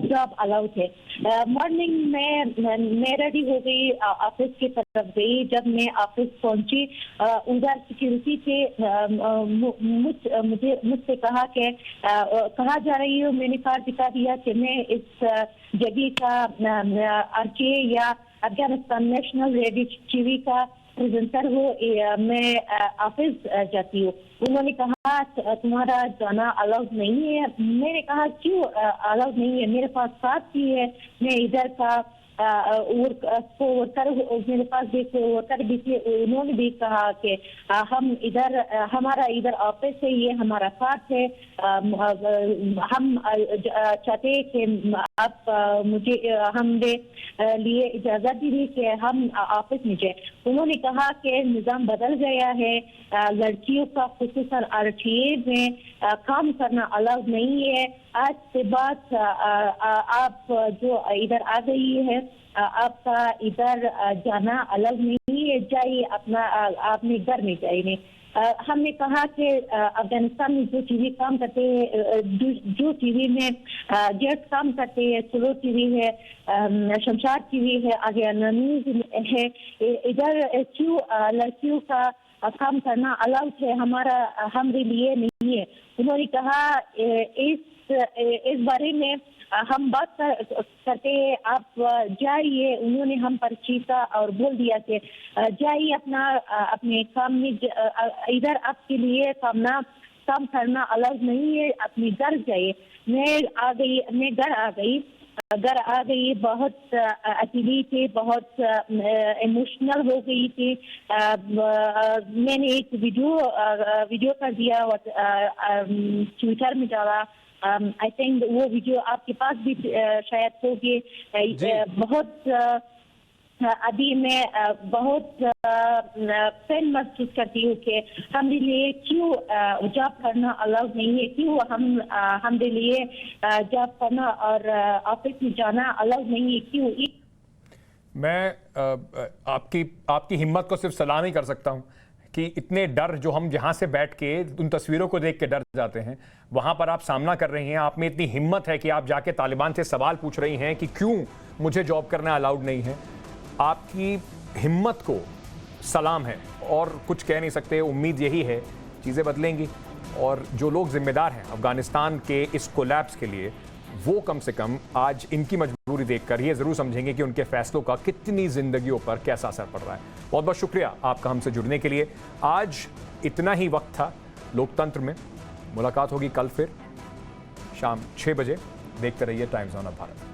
जॉब अलाउड है। मॉर्निंग में मैं रेडी हो गई, ऑफिस की तरफ गई। जब मैं ऑफिस पहुंची उधर सिक्योरिटी से मुझसे कहा कि कहाँ जा रही हूँ। मैंने कार्ड दिखा दिया कि मैं इस जगह का आरके या अफगानिस्तान नेशनल रेडियो टीवी का प्रेजेंटर हूँ, मैं ऑफिस जाती हूँ। उन्होंने कहा तुम्हारा जाना अलाउड नहीं है। मैंने कहा क्यों अलाउड नहीं है, मेरे पास साथ ही है, मैं इधर का वर्कर मेरे पास भी वर्कर भी थे। उन्होंने भी कहा कि हम इधर, हमारा इधर ऑफिस है, ये हमारा साथ है, हम चाहते हैं कि आप मुझे हमने लिए इजाजत दी कि हम ऑफिस में जाए। उन्होंने कहा कि निज़ाम बदल गया है, लड़कियों का खुसूसन आरटीए में काम करना अलाउड नहीं है। आज से बात आप जो इधर आ गई है, आपका इधर जाना अलग नहीं है, जाइए अपना अपने घर में जाइए। हमने कहा कि अफगानिस्तान में जो टीवी काम करते हैं, जो टीवी में गेस्ट काम करते हैं, स्लो टीवी है, शमशाद टीवी है, आगे न्यूज है, इधर क्यों लड़कियों का काम करना अलाउड है, हमारे लिए नहीं है। उन्होंने कहा इस बारे में हम बात करते हैं, आप जाइए। उन्होंने हम पर चीखा और बोल दिया कि जाइए अपने काम में, इधर आपके लिए काम करना अलग नहीं है, अपने घर जाइए। मैं घर आ गई, बहुत अकेली थी, बहुत इमोशनल हो गई थी। मैंने एक वीडियो कर दिया और ट्विटर में डाला। आई थिंक वो वीडियो आपके पास भी शायद होगी। बहुत अभी मैं बहुत फैन महसूस करती हूँ कि हमारे लिए क्यों जॉब करना अलाउड नहीं है, क्यों हमारे लिए जॉब करना और ऑफिस में जाना अलाउड नहीं है, क्यों। मैं आपकी हिम्मत को सिर्फ सलाम ही कर सकता हूँ कि इतने डर जो हम यहाँ से बैठ के उन तस्वीरों को देख के डर जाते हैं, वहाँ पर आप सामना कर रही हैं। आप में इतनी हिम्मत है कि आप जाके तालिबान से सवाल पूछ रही हैं कि क्यों मुझे जॉब करना अलाउड नहीं है। आपकी हिम्मत को सलाम है और कुछ कह नहीं सकते। उम्मीद यही है चीज़ें बदलेंगी और जो लोग जिम्मेदार हैं अफगानिस्तान के इस कोलैप्स के लिए, वो कम से कम आज इनकी मजबूरी देखकर ये ज़रूर समझेंगे कि उनके फैसलों का कितनी ज़िंदगियों पर कैसा असर पड़ रहा है। बहुत बहुत शुक्रिया आपका हमसे जुड़ने के लिए। आज इतना ही वक्त था लोकतंत्र में। मुलाकात होगी कल फिर शाम 6 बजे। देखते रहिए टाइम्स ऑन ऑफ भारत।